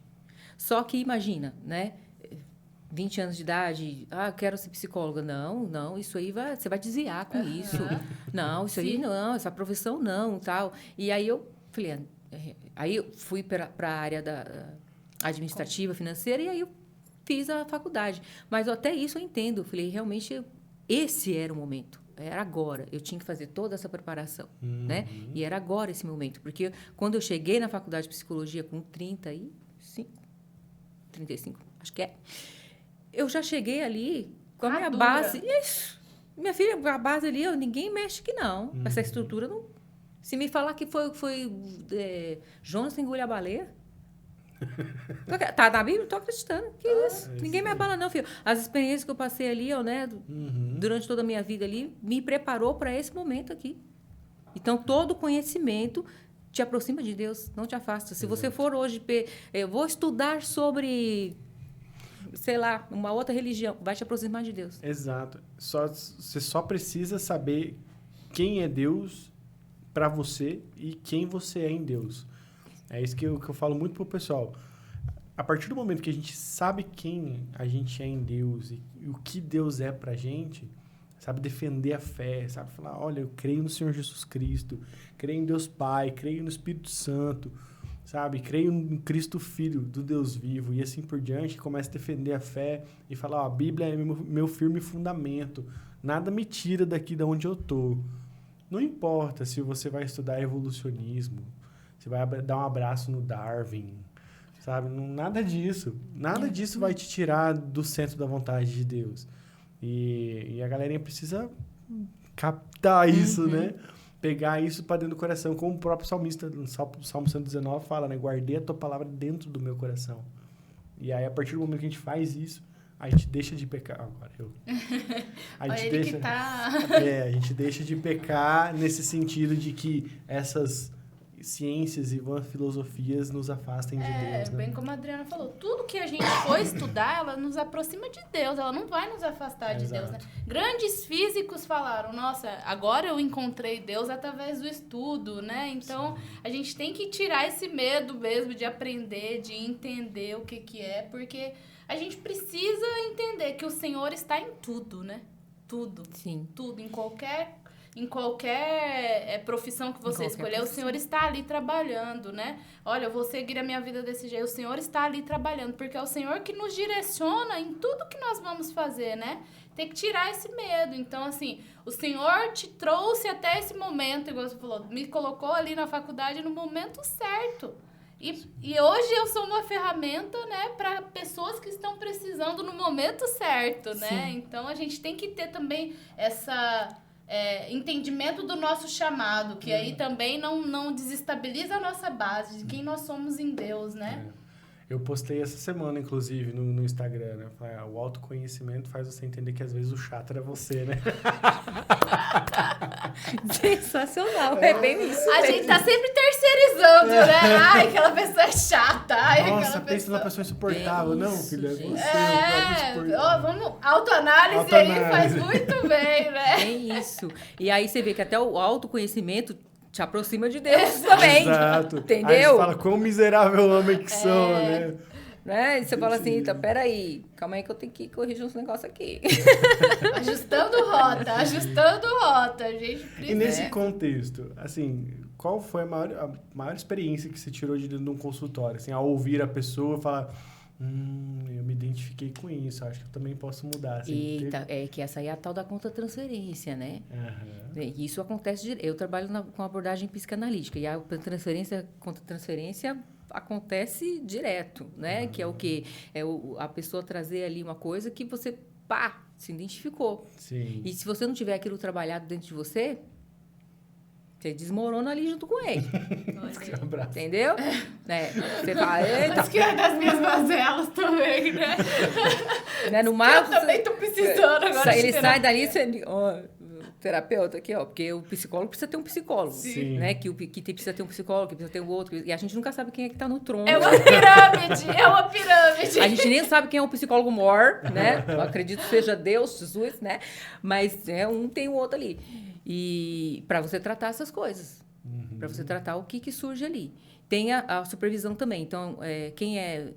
Só que, imagina, né, 20 anos de idade, eu quero ser psicóloga. Não, isso aí você vai desviar com isso. Não, isso aí não, essa profissão não, tal. E aí eu falei, aí eu fui para a área da administrativa, financeira, e aí eu fiz a faculdade. Mas até isso eu entendo. Eu falei, realmente, esse era o momento. Era agora. Eu tinha que fazer toda essa preparação, né? E era agora esse momento. Porque quando eu cheguei na faculdade de psicologia com 35, acho que é. Eu já cheguei ali com a minha base. Isso. Minha filha, a base ali, ninguém mexe aqui, não. Essa estrutura não. Se me falar que foi Jonas engoliu a baleia. Tá na Bíblia? Tô acreditando. Que isso? Ninguém me abala, não, filho. As experiências que eu passei ali, né, durante toda a minha vida ali, me preparou para esse momento aqui. Então, todo conhecimento te aproxima de Deus, não te afasta. Se você for hoje, eu vou estudar sobre, sei lá, uma outra religião, vai te aproximar de Deus. Exato. Você só precisa saber quem é Deus para você e quem você é em Deus. É isso que eu falo muito pro pessoal. A partir do momento que a gente sabe quem a gente é em Deus e o que Deus é pra gente, sabe defender a fé, sabe falar, olha, eu creio no Senhor Jesus Cristo, creio em Deus Pai, creio no Espírito Santo, sabe? Creio no Cristo Filho do Deus vivo e assim por diante, começa a defender a fé e falar, a Bíblia é meu firme fundamento, nada me tira daqui de onde eu tô. Não importa se você vai estudar evolucionismo, você vai dar um abraço no Darwin, sabe? Nada disso. Nada disso vai te tirar do centro da vontade de Deus. E a galerinha precisa captar isso, né? Pegar isso para dentro do coração. Como o próprio salmista, no Salmo 119, fala, né? Guardei a tua palavra dentro do meu coração. E aí, a partir do momento que a gente faz isso, a gente deixa de pecar. Agora, a gente deixa de pecar nesse sentido de que essas ciências e vãs filosofias nos afastem de Deus, né? Bem como a Adriana falou, tudo que a gente for estudar, ela nos aproxima de Deus, ela não vai nos afastar de Deus, né? Grandes físicos falaram, nossa, agora eu encontrei Deus através do estudo, né? Então, a gente tem que tirar esse medo mesmo de aprender, de entender o que é, porque a gente precisa entender que o Senhor está em tudo, né? Tudo. Sim. Tudo, em em qualquer profissão que você escolher, o Senhor está ali trabalhando, né? Olha, eu vou seguir a minha vida desse jeito, o Senhor está ali trabalhando, porque é o Senhor que nos direciona em tudo que nós vamos fazer, né? Tem que tirar esse medo. Então, assim, o Senhor te trouxe até esse momento, igual você falou, me colocou ali na faculdade no momento certo. E hoje eu sou uma ferramenta, né, para pessoas que estão precisando no momento certo, né? Sim. Então, a gente tem que ter também essa entendimento do nosso chamado, que aí também não desestabiliza a nossa base, de quem nós somos em Deus, né? Eu postei essa semana, inclusive, no Instagram, né? Falei, o autoconhecimento faz você entender que às vezes o chato era você, né? Sensacional, é bem isso. A gente tá sempre terceirizando, né? Ai, aquela pessoa é chata. Ai, Nossa, aquela pensa numa pessoa insuportável. Bem Não, isso, filha, é gente. você. o próprio insuportável. Vamos, autoanálise aí faz Autoanálise. muito bem, né? É isso. E aí você vê que até o autoconhecimento te aproxima de Deus também. Exato. Aí Entendeu? você fala, quão miserável homem que sou, né? Né? E você fala assim, então, peraí, calma aí que eu tenho que corrigir uns negócios aqui. Ajustando rota, a gente precisa. E nesse contexto, assim, qual foi a maior experiência que você tirou de dentro de um consultório? Assim, ao ouvir a pessoa falar, eu me identifiquei com isso, acho que eu também posso mudar. Assim, Eita, é que essa aí é a tal da contra-transferência, né? Aham. Isso acontece, eu trabalho com abordagem psicanalítica, e a contra-transferência acontece direto, né? Que é o quê? A pessoa trazer ali uma coisa que você, se identificou. Sim. E se você não tiver aquilo trabalhado dentro de você, você desmorona ali junto com ele. Um abraço. Entendeu? Você fala, eita, Acho que é das minhas mazelas também, né? né? No Eu máximo, também tô precisando agora ele de sai dali, terapia. terapeuta aqui, porque o psicólogo precisa ter um psicólogo, Sim. né? Que precisa ter um psicólogo, que precisa ter um outro, e a gente nunca sabe quem é que tá no trono. É uma pirâmide. A gente nem sabe quem é o psicólogo maior, né? Eu acredito que seja Deus, Jesus, né? Mas um tem o outro ali. E para você tratar essas coisas, para você tratar o que surge ali. Tem a supervisão também. Então, quem é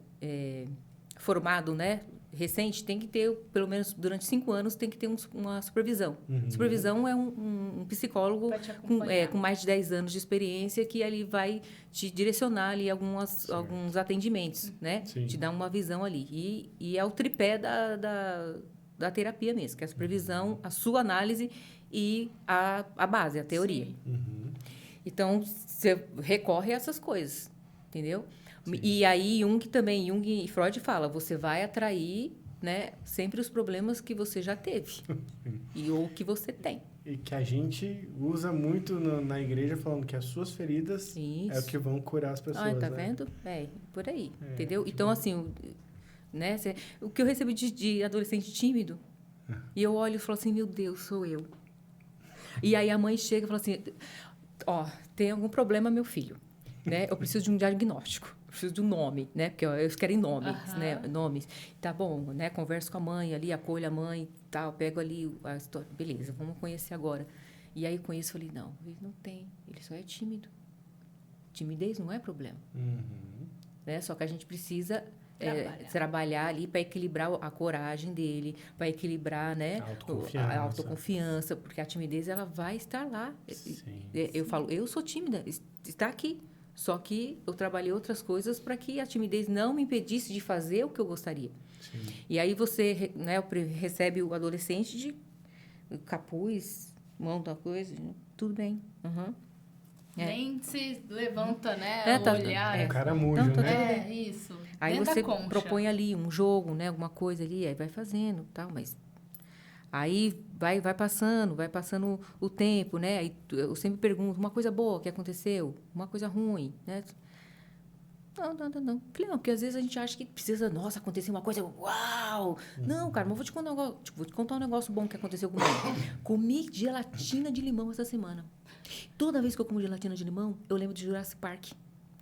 formado, né, recente, tem que ter, pelo menos durante 5 anos, tem que ter uma supervisão. Supervisão é um psicólogo Vai te acompanhar. com mais de 10 anos de experiência que ali vai te direcionar ali alguns atendimentos, né? Sim. Te dar uma visão ali. E é o tripé da terapia mesmo, que é a supervisão, a sua análise e a base, a teoria. Uhum. Então, você recorre a essas coisas, entendeu? Sim. E aí, Jung e Freud fala, você vai atrair, né, sempre os problemas que você já teve ou que você tem. E que a gente usa muito na igreja falando que as suas feridas é o que vão curar as pessoas. Tá né? vendo? Por aí, É, entendeu? que Então, bom. assim, né, o que eu recebi de adolescente tímido, e eu olho e falo assim, meu Deus, sou eu. E aí a mãe chega e fala assim, tem algum problema, meu filho, né? Eu preciso de um diagnóstico, eu preciso de um nome, né? Porque eles querem nomes, né? Nomes. Tá bom, né? Converso com a mãe ali, acolho a mãe, tal, pego ali a história. Beleza, vamos conhecer agora. E aí conheço e falei, não, ele não tem, ele só é tímido. Timidez não é problema, né? Só que a gente precisa trabalhar ali para equilibrar a coragem dele, para equilibrar, né, a autoconfiança, porque a timidez ela vai estar lá. Sim. Eu falo, eu sou tímida, está aqui. Só que eu trabalhei outras coisas para que a timidez não me impedisse de fazer o que eu gostaria. Sim. E aí você, né, recebe o adolescente de capuz, mão da coisa, tudo bem. Nem se levanta, né? É, o tá- olhar. é. O caramujo, Não, tá né? Isso. Aí Dentro você da concha. propõe ali um jogo, né, alguma coisa ali, aí vai fazendo, tal, mas aí vai passando o tempo, né? Aí eu sempre pergunto, uma coisa boa que aconteceu, uma coisa ruim, né? Não. Falei, não, porque às vezes a gente acha que precisa, nossa, acontecer uma coisa, uau! Não, cara, mas vou te contar um negócio bom que aconteceu comigo. Comi gelatina de limão essa semana. Toda vez que eu como gelatina de limão, eu lembro de Jurassic Park.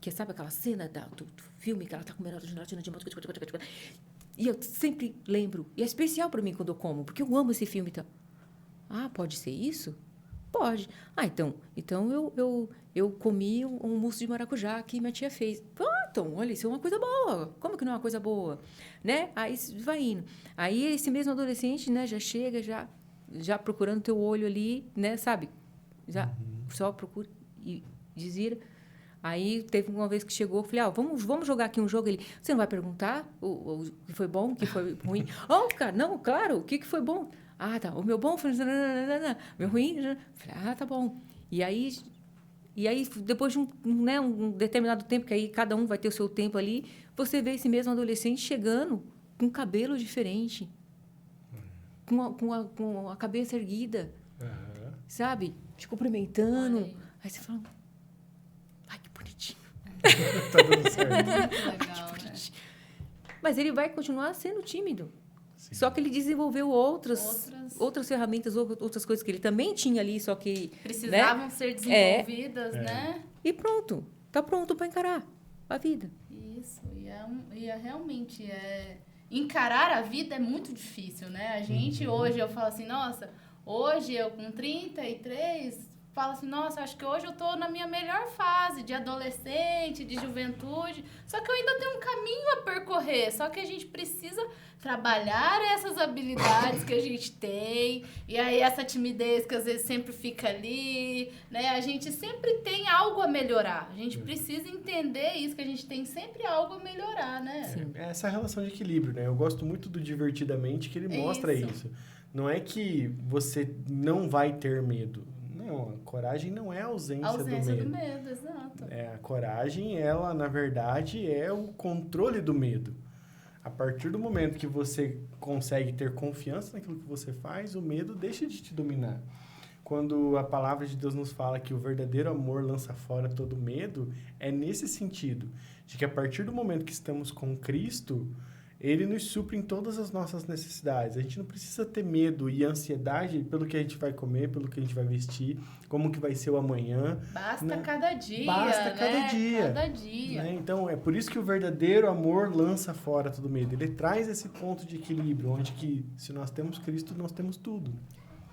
Que sabe aquela cena do filme que ela tá comendo a gelatina de limão? E eu sempre lembro. E é especial para mim quando eu como, porque eu amo esse filme. Então. Pode ser isso? Pode. Então eu comi um mousse de maracujá que minha tia fez. Então, olha, isso é uma coisa boa. Como que não é uma coisa boa? Né? Aí vai indo. Aí esse mesmo adolescente, né, já chega, já procurando teu olho ali, né, sabe? Já, só procura e desvira. Aí teve uma vez que chegou, eu falei, vamos jogar aqui um jogo. Ele, você não vai perguntar o que foi bom, o que foi ruim? Cara, não, claro, o que foi bom? Tá, o meu bom foi... Meu ruim... Falei, tá bom. E aí, depois de um determinado tempo, que aí cada um vai ter o seu tempo ali, você vê esse mesmo adolescente chegando com cabelo diferente, com a cabeça erguida, sabe? Te cumprimentando. Aí você fala, ai, que bonitinho. Tá dando certo. Legal, né? Mas ele vai continuar sendo tímido. Sim. Só que ele desenvolveu outras ferramentas, outras coisas que ele também tinha ali, só que... Precisavam ser desenvolvidas, né? E pronto. Tá pronto para encarar a vida. Isso. Realmente... Encarar a vida é muito difícil, né? A gente, hoje, eu falo assim, nossa... Hoje, eu com 33... Falo assim, nossa, acho que hoje eu tô na minha melhor fase de adolescente, de juventude. Só que eu ainda tenho um caminho a percorrer. Só que a gente precisa trabalhar essas habilidades que a gente tem. E aí essa timidez que às vezes sempre fica ali, né? A gente sempre tem algo a melhorar. A gente precisa entender isso, que a gente tem sempre algo a melhorar, né? Sim. É essa relação de equilíbrio, né? Eu gosto muito do Divertidamente, que ele mostra isso. Não é que você não vai ter medo. Não, a coragem não é a ausência do medo. Exato. A coragem, ela, na verdade, é o controle do medo. A partir do momento que você consegue ter confiança naquilo que você faz, o medo deixa de te dominar. Quando a palavra de Deus nos fala que o verdadeiro amor lança fora todo medo, é nesse sentido, de que a partir do momento que estamos com Cristo, Ele nos supre em todas as nossas necessidades. A gente não precisa ter medo e ansiedade pelo que a gente vai comer, pelo que a gente vai vestir, como que vai ser o amanhã. Basta cada dia, Basta cada dia. Cada dia. Né? Então, é por isso que o verdadeiro amor lança fora todo medo. Ele traz esse ponto de equilíbrio, onde que, se nós temos Cristo, nós temos tudo.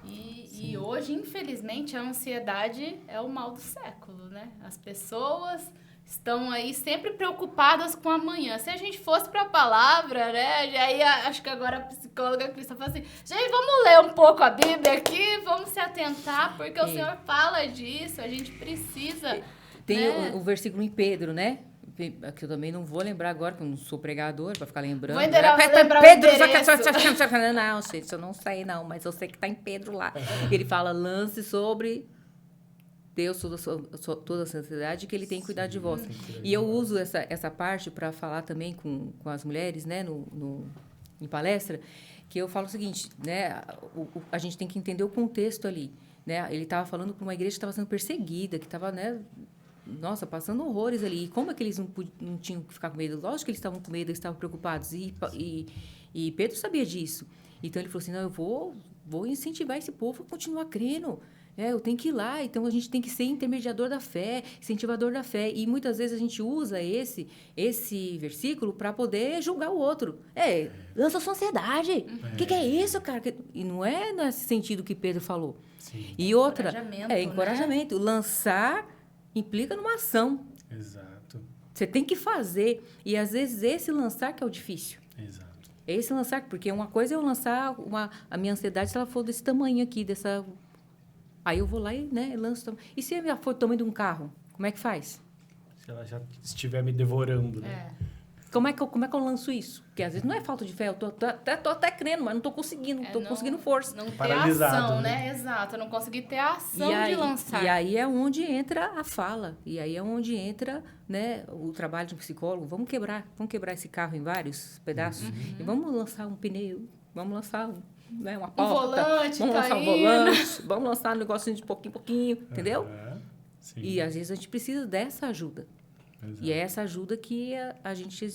E hoje, infelizmente, a ansiedade é o mal do século, né? As pessoas estão aí sempre preocupadas com amanhã. Se a gente fosse para a palavra, né? Já ia, acho que agora a psicóloga Crista fala assim, gente, vamos ler um pouco a Bíblia aqui, vamos se atentar, porque o Senhor fala disso, a gente precisa... Tem né? o versículo em Pedro, né? Que eu também não vou lembrar agora, porque eu não sou pregadora, para ficar lembrando. Vou lembrar Pedro, não, gente, eu não sei não, mas eu sei que está em Pedro lá. Ele fala, lance sobre... Deus toda a santidade, que Ele tem que cuidar de vós. E eu uso essa parte para falar também com as mulheres, né, em palestra, que eu falo o seguinte, né, a gente tem que entender o contexto ali. Né? Ele estava falando para uma igreja que estava sendo perseguida, que estava, né, nossa, passando horrores ali. E como é que eles não tinham que ficar com medo? Lógico que eles estavam com medo, eles estavam preocupados. E Pedro sabia disso. Então, ele falou assim, não, eu vou incentivar esse povo a continuar crendo. Eu tenho que ir lá, então a gente tem que ser intermediador da fé, incentivador da fé. E muitas vezes a gente usa esse versículo para poder julgar o outro. Lança sua ansiedade. O que é isso, cara? E não é nesse sentido que Pedro falou. Sim. E outra, encorajamento. Né? Lançar implica numa ação. Exato. Você tem que fazer. E às vezes esse lançar que é o difícil. Exato. É esse lançar, porque uma coisa é eu lançar a minha ansiedade, se ela for desse tamanho aqui, dessa... Aí eu vou lá e, né, lanço... E se ela for do tamanho de um carro, como é que faz? Se ela já estiver me devorando, né? Como é que eu lanço isso? Porque às vezes não é falta de fé, eu tô até crendo, mas não tô conseguindo, conseguindo força. Não ter paralisado, ação, né? Exato, eu não consegui ter a ação de lançar. E aí é onde entra a fala, e aí é onde entra, né, o trabalho de um psicólogo. Vamos quebrar esse carro em vários pedaços, e vamos lançar um pneu, vamos lançar uma porta, volante vamos lançar um caindo. volante, vamos lançar um negocinho de pouquinho em pouquinho, entendeu? Sim. E às vezes a gente precisa dessa ajuda. Exato. E é essa ajuda que a gente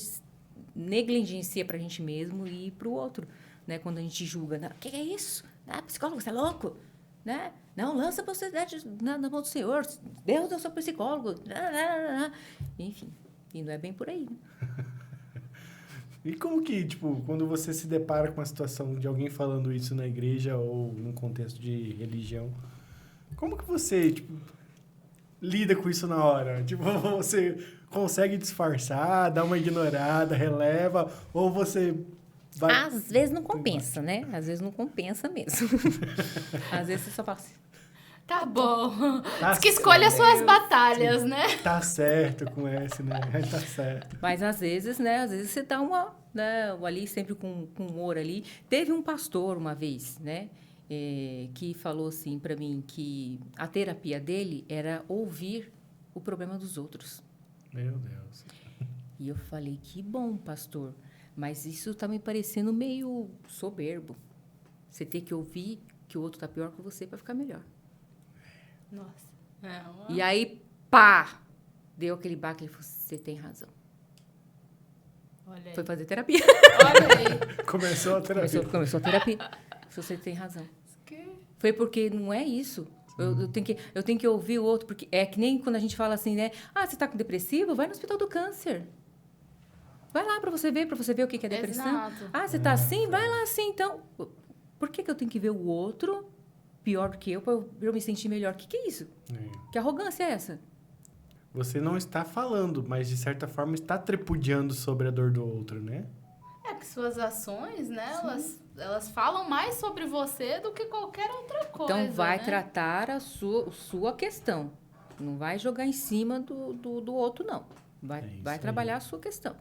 negligencia para a gente mesmo e para o outro, né? Quando a gente julga, o que é isso? Psicólogo, você é louco? Né? Não, lança a possibilidade na mão do Senhor. Deus é o seu psicólogo. Enfim, e não é bem por aí. Né? E como que, tipo, quando você se depara com a situação de alguém falando isso na igreja ou num contexto de religião, como que você, tipo, lida com isso na hora? Tipo, você consegue disfarçar, dar uma ignorada, releva, ou você vai... Às vezes não compensa, né? Às vezes não compensa mesmo. Às vezes você só fala assim... Tá bom. Tá Diz que escolha certo. suas batalhas, né? Tá certo com esse, né? Tá certo. Mas às vezes, né? Às vezes você dá uma, né? Ali sempre com humor ali. Teve um pastor uma vez, né? Que falou assim para mim que a terapia dele era ouvir o problema dos outros. Meu Deus. E eu falei, que bom, pastor. Mas isso tá me parecendo meio soberbo. Você ter que ouvir que o outro tá pior que você para ficar melhor. Nossa. E aí, pá! Deu aquele baque e ele falou, você tem razão. Olha aí. Foi fazer terapia. Olha aí. Começou a terapia. Começou a terapia. Você tem razão. Foi porque não é isso. Eu tenho que ouvir o outro, porque é que nem quando a gente fala assim, né? Ah, você está com depressivo? Vai no hospital do câncer. Vai lá para você ver o que é depressão. Exato. Ah, você está assim? Vai lá assim, então. Por que eu tenho que ver o outro pior do que eu para eu me sentir melhor? O que é isso? Que arrogância é essa? Você não está falando, mas de certa forma está tripudiando sobre a dor do outro, né? É que suas ações, né? Elas falam mais sobre você do que qualquer outra coisa. Então, vai né? tratar a sua questão. Não vai jogar em cima do outro, não. Vai trabalhar a sua questão.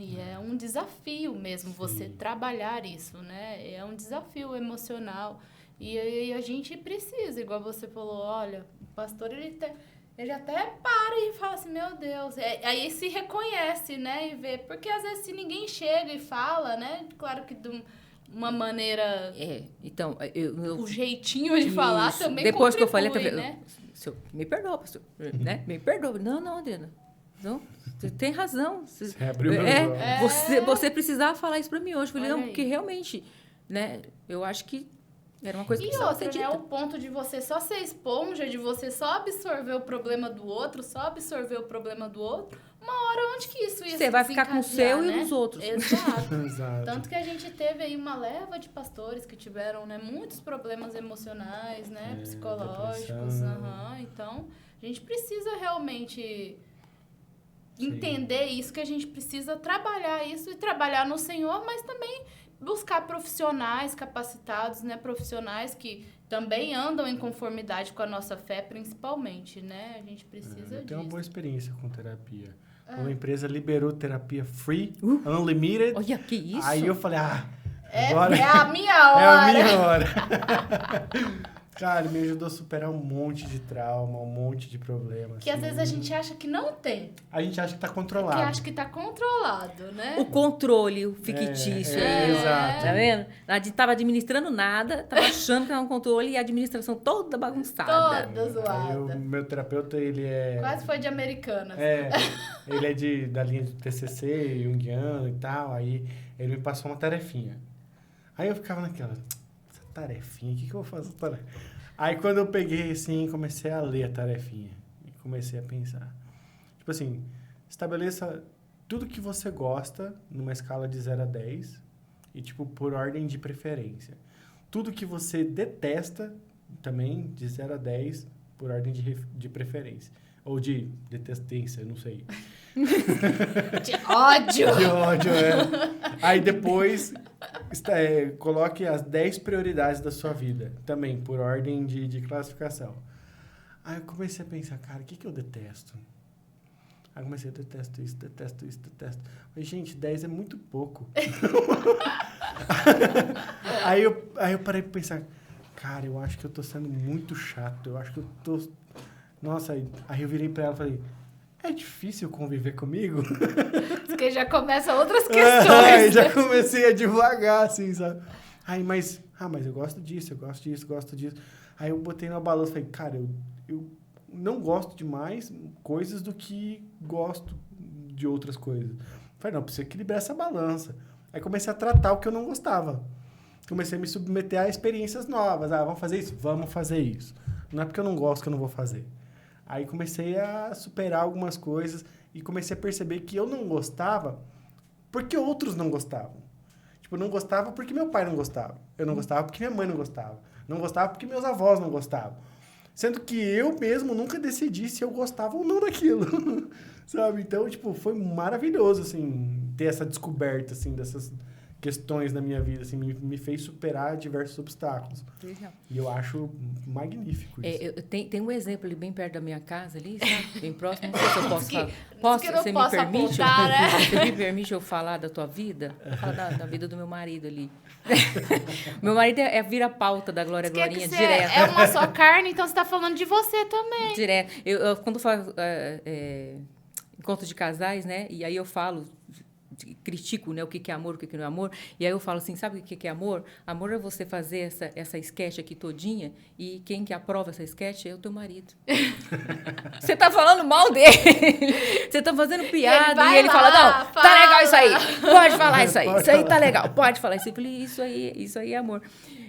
E é um desafio mesmo você trabalhar isso, né? É um desafio emocional. E a gente precisa, igual você falou, olha, o pastor, ele até para e fala assim, meu Deus. Aí se reconhece, né? E vê. Porque às vezes se ninguém chega e fala, né? Claro que de uma maneira... Então, o jeitinho de falar isso. também Depois que eu falei, né? Me perdoa, pastor. Né? Me perdoa. Não, Adriana. Não, você tem razão. Você abriu meus olhos. Você precisava falar isso pra mim hoje. Eu falei, Olha não, aí. porque realmente, né? Eu acho que era uma coisa que E precisava outra, ser né? dita. O ponto de você só ser esponja, de você só absorver o problema do outro, uma hora onde que isso ia Você se vai ficar com o seu desencadear, e o dos outros. Exato. Exato. Tanto que a gente teve aí uma leva de pastores que tiveram, né, muitos problemas emocionais, né, psicológicos. Depressão. Então, a gente precisa realmente entender isso, que a gente precisa trabalhar isso e trabalhar no Senhor, mas também buscar profissionais capacitados, né, profissionais que também andam em conformidade com a nossa fé, principalmente, né? A gente precisa Eu disso. tenho uma boa experiência com terapia. Uma empresa liberou terapia free, unlimited. Olha, que isso? Aí eu falei, agora É a minha hora. é a minha hora. Cara, me ajudou a superar um monte de trauma, um monte de problemas. Que às vezes a gente acha que não tem. A gente acha que tá Que controlado. acha que tá controlado, né? O controle, o fictício aí. exato. Tá vendo? Tava administrando nada, tava achando que era um controle e a administração toda bagunçada. Toda Aí zoada. o meu terapeuta, ele é... Quase foi de Americanas. Ele é da linha de TCC, junguiano e tal. Aí ele me passou uma tarefinha. Aí eu ficava naquela... Essa tarefinha, o que eu vou fazer? Aí quando eu peguei assim, comecei a ler a tarefinha. E comecei a pensar. Tipo assim, estabeleça tudo que você gosta numa escala de 0 a 10 e tipo por ordem de preferência. Tudo que você detesta também de 0 a 10 por ordem de preferência. Ou de detestência, não sei. De ódio. De ódio, Aí depois coloque as 10 prioridades da sua vida. Também, por ordem de classificação. Aí eu comecei a pensar, cara, o que eu detesto? Aí eu comecei, detesto isso. Falei, gente, 10 é muito pouco. aí eu parei pra pensar, cara, eu acho que eu tô sendo muito chato. Eu acho que eu tô... Nossa, aí eu virei pra ela e falei... É difícil conviver comigo? Porque já começa outras Aí questões. já comecei a devagar, assim, sabe? Aí, mas eu gosto disso, eu gosto disso. Aí eu botei na balança e falei, cara, eu não gosto de mais coisas do que gosto de outras coisas. Falei, não, preciso equilibrar essa balança. Aí comecei a tratar o que eu não gostava. Comecei a me submeter a experiências novas. Vamos fazer isso? Vamos fazer isso. Não é porque eu não gosto que eu não vou fazer. Aí comecei a superar algumas coisas e comecei a perceber que eu não gostava porque outros não gostavam. Tipo, eu não gostava porque meu pai não gostava. Eu não gostava porque minha mãe não gostava. Não gostava porque meus avós não gostavam. Sendo que eu mesmo nunca decidi se eu gostava ou não daquilo. Sabe? Então, tipo, foi maravilhoso, assim, ter essa descoberta, assim, dessas questões na minha vida, assim, me fez superar diversos obstáculos. Legal. E eu acho magnífico isso. Tem um exemplo ali bem perto da minha casa, ali, sabe? Bem próximo. Não sei se eu posso falar. Que não Você posso me permite? apontar, né? Você me permite eu falar da tua vida? Falar da vida do meu marido ali. Meu marido vira pauta da Glória Diz que Glorinha você direto. é uma só carne, então você tá falando de você também. Direto. Quando eu faço encontro de casais, né? E aí eu falo, critico, né, o que é amor, o que não é amor. E aí eu falo assim, sabe o que é amor? Amor é você fazer essa sketch aqui todinha e quem que aprova essa sketch é o teu marido. Você tá falando mal dele. Você tá fazendo piada e ele fala, não, tá legal isso aí. Pode falar isso aí. Isso aí tá legal. Pode falar isso aí. Eu falei, isso aí é amor.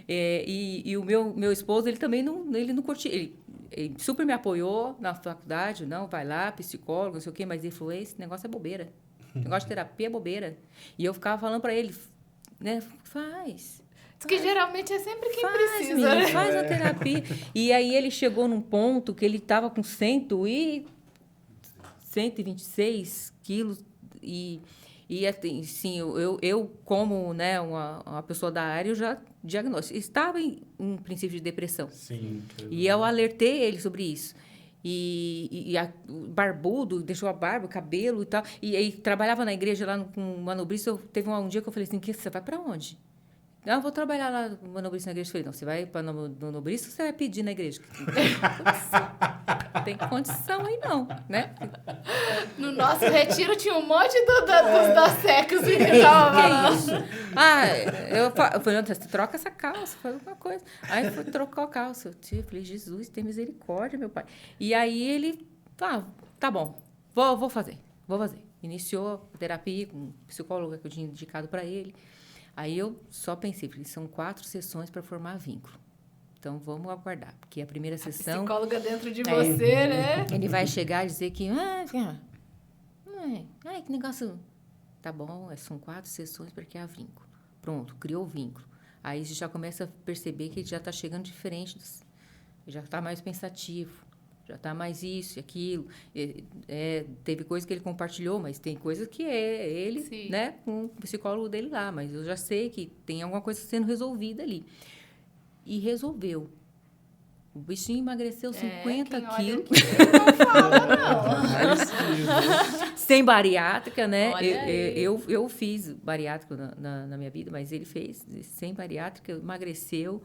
E o meu esposo, ele também não curtiu. Ele super me apoiou na faculdade. Não, vai lá, psicólogo, não sei o quê. Mas ele falou, esse negócio é bobeira. Negócio de terapia é bobeira. E eu ficava falando para ele, né? Faz. Diz que geralmente é sempre quem precisa, menino, né? faz a terapia. E aí ele chegou num ponto que ele estava com 126 quilos e assim, eu como, né, uma pessoa da área, eu já estava em princípio de depressão. Sim. E eu alertei ele sobre isso. O barbudo, deixou a barba, o cabelo e tal. E aí trabalhava na igreja lá com um manobrista. Teve um dia que eu falei assim, você vai para onde? Não, eu vou trabalhar lá no manobrista na igreja. Eu falei, não, você vai para o manobrista ou você vai pedir na igreja? Não tem condição aí não, né? No nosso retiro tinha um monte dos secos que tava falando. Que isso? Eu falei, você troca essa calça, faz alguma coisa. Aí trocou a calça. Eu falei, Jesus, tem misericórdia, meu pai. E aí ele, tá bom, vou fazer. Iniciou a terapia com um psicólogo que eu tinha indicado para ele. Aí eu só pensei, falei, são 4 sessões para formar vínculo. Então, vamos aguardar, porque a primeira sessão... Psicóloga dentro de você, né? Ele vai chegar e dizer que... que negócio... Tá bom, são 4 sessões para criar vínculo. Pronto, criou o vínculo. Aí você já começa a perceber que ele já está chegando diferente. Já está mais pensativo. Já está mais isso e aquilo. Teve coisa que ele compartilhou, mas tem coisa que é ele, Sim. né, com o psicólogo dele lá. Mas eu já sei que tem alguma coisa sendo resolvida ali. E resolveu. O bichinho emagreceu 50 quilos. Não fala, não. Sem bariátrica, né? Olha aí. Eu fiz bariátrica na minha vida, mas ele fez sem bariátrica, emagreceu,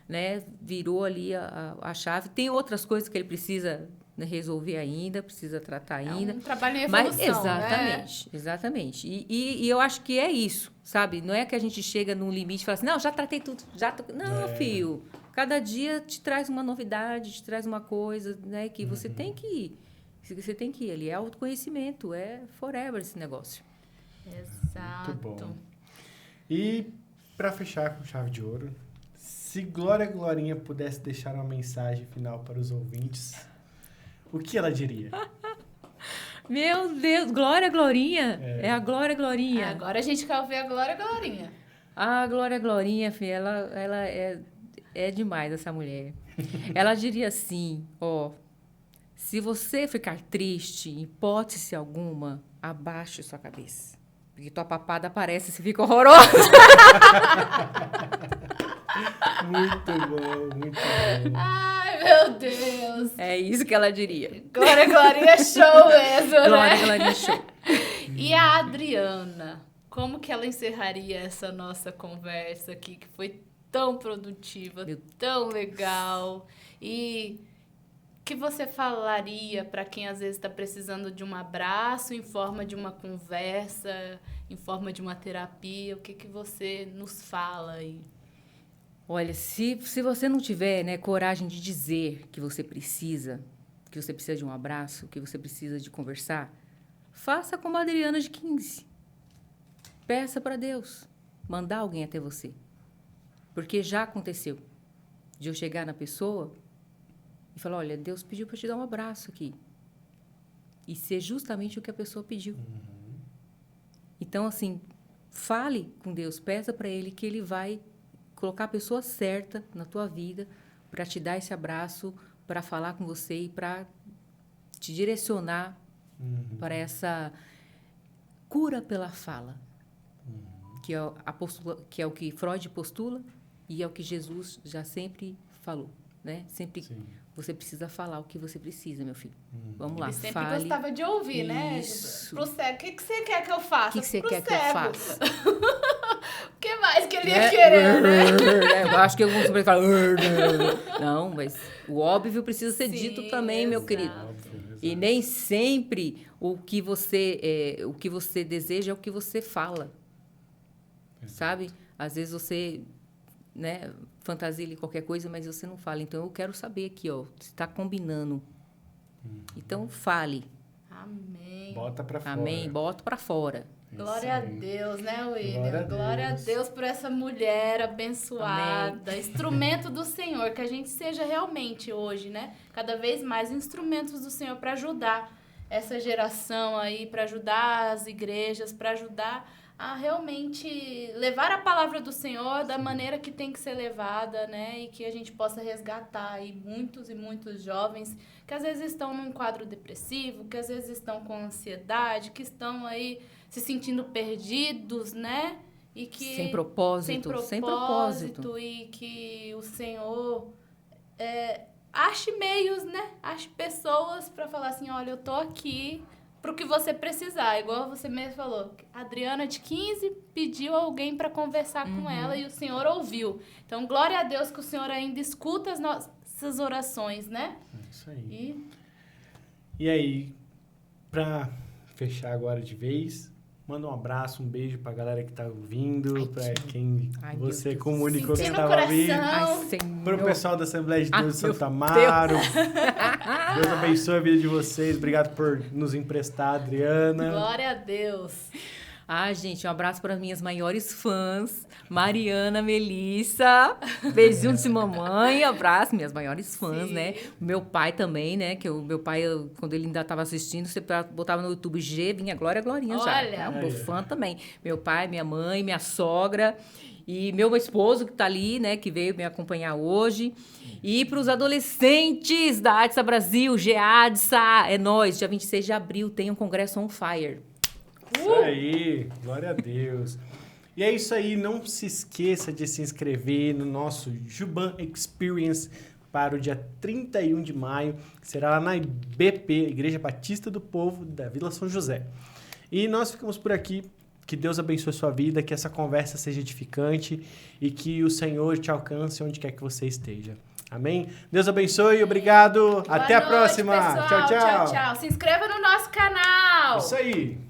né? Virou ali a chave. Tem outras coisas que ele precisa, né, resolver ainda, precisa tratar ainda. É um trabalho em Mas, evolução, exatamente. E eu acho que é isso, sabe? Não é que a gente chega num limite e fala assim, não, já tratei tudo. Não, filho. Cada dia te traz uma novidade, te traz uma coisa, né? Que você tem que ir. Você tem que ir ali. É autoconhecimento, é forever esse negócio. Exato. Muito bom. E, para fechar com chave de ouro, se Glória Glorinha pudesse deixar uma mensagem final para os ouvintes, o que ela diria? Meu Deus, Glória Glorinha. É a Glória Glorinha. Agora a gente quer ouvir a Glória Glorinha. A Glória Glorinha, filha, ela é demais, essa mulher. Ela diria assim, se você ficar triste, em hipótese alguma, abaixe sua cabeça. Porque tua papada aparece e você fica horrorosa. Muito bom. Ai, meu Deus. É isso que ela diria. Glória Glorinha show mesmo, Glória né? Glorinha show. E a Adriana, como que ela encerraria essa nossa conversa aqui, que foi tão produtiva, tão legal? E que você falaria para quem às vezes está precisando de um abraço em forma de uma conversa, em forma de uma terapia? O que você nos fala aí? Olha, se você não tiver, né, coragem de dizer que você precisa de um abraço, que você precisa de conversar, faça como a Adriana de 15. Peça para Deus mandar alguém até você. Porque já aconteceu de eu chegar na pessoa e falar, olha, Deus pediu para te dar um abraço aqui. E ser justamente o que a pessoa pediu. Então, assim, fale com Deus, peça para Ele que Ele vai colocar a pessoa certa na tua vida para te dar esse abraço, para falar com você e para te direcionar para essa cura pela fala. que é o que Freud postula e é o que Jesus já sempre falou, né? Sempre Sim. você precisa falar o que você precisa, meu filho. Vamos lá, Ele sempre fale. gostava de ouvir, né? Isso. Pro cego, o que você quer que eu faça? O que você Pro quer que eu cego. faça? O que mais que ele ia querer, né? Eu acho que alguns super falam. Não, mas o óbvio precisa ser Sim, dito também, meu exato. querido. E nem sempre o que você deseja é o que você fala. Sabe? Às vezes você, né, fantasia qualquer coisa, mas você não fala. Então eu quero saber aqui, ó, se está combinando. Então fale. Amém. Bota pra fora. Amém. Bota para fora. Glória a Deus, né, William? Glória a Glória a Deus. Deus por essa mulher abençoada, instrumento do Senhor, que a gente seja realmente hoje, né? Cada vez mais instrumentos do Senhor para ajudar essa geração aí, para ajudar as igrejas, para ajudar a realmente levar a palavra do Senhor da maneira que tem que ser levada, né? E que a gente possa resgatar aí muitos e muitos jovens que às vezes estão num quadro depressivo, que às vezes estão com ansiedade, que estão aí se sentindo perdidos, né? E que Sem propósito. sem propósito e que o Senhor ache meios, né? Ache pessoas para falar assim, olha, eu tô aqui pro que você precisar. Igual você mesmo falou, a Adriana de 15 pediu alguém para conversar com ela e o Senhor ouviu. Então, glória a Deus que o Senhor ainda escuta as nossas orações, né? É isso aí. E aí, pra fechar agora de vez, manda um abraço, um beijo pra galera que tá ouvindo, pra quem Ai, você meu Deus. comunicou que Sentir no estava ouvindo. coração. Ai, Senhor. Pro pessoal da Assembleia de Deus de Ai, Santo meu Amaro. Deus abençoe a vida de vocês. Obrigado por nos emprestar, Adriana. Glória a Deus. Ah, gente, um abraço para minhas maiores fãs, Mariana, Melissa, beijinho de mamãe, abraço, minhas maiores fãs, Sim. né? Meu pai também, né? Que o meu pai, quando ele ainda estava assistindo, você botava no YouTube G, vinha Glória, Glorinha já. Olha. É um meu fã também. Meu pai, minha mãe, minha sogra e meu esposo que tá ali, né? Que veio me acompanhar hoje. E para os adolescentes da ADSA Brasil, GEADSA, é nóis, dia 26 de abril tem um congresso on fire. Isso aí, glória a Deus. E é isso aí, não se esqueça de se inscrever no nosso Juban Experience para o dia 31 de maio, que será lá na IBP, Igreja Batista do Povo, da Vila São José. E nós ficamos por aqui. Que Deus abençoe a sua vida, que essa conversa seja edificante e que o Senhor te alcance onde quer que você esteja. Amém? Deus abençoe, obrigado. Boa Até a noite, próxima. pessoal. Tchau, tchau. Tchau, tchau. Se inscreva no nosso canal. Isso aí.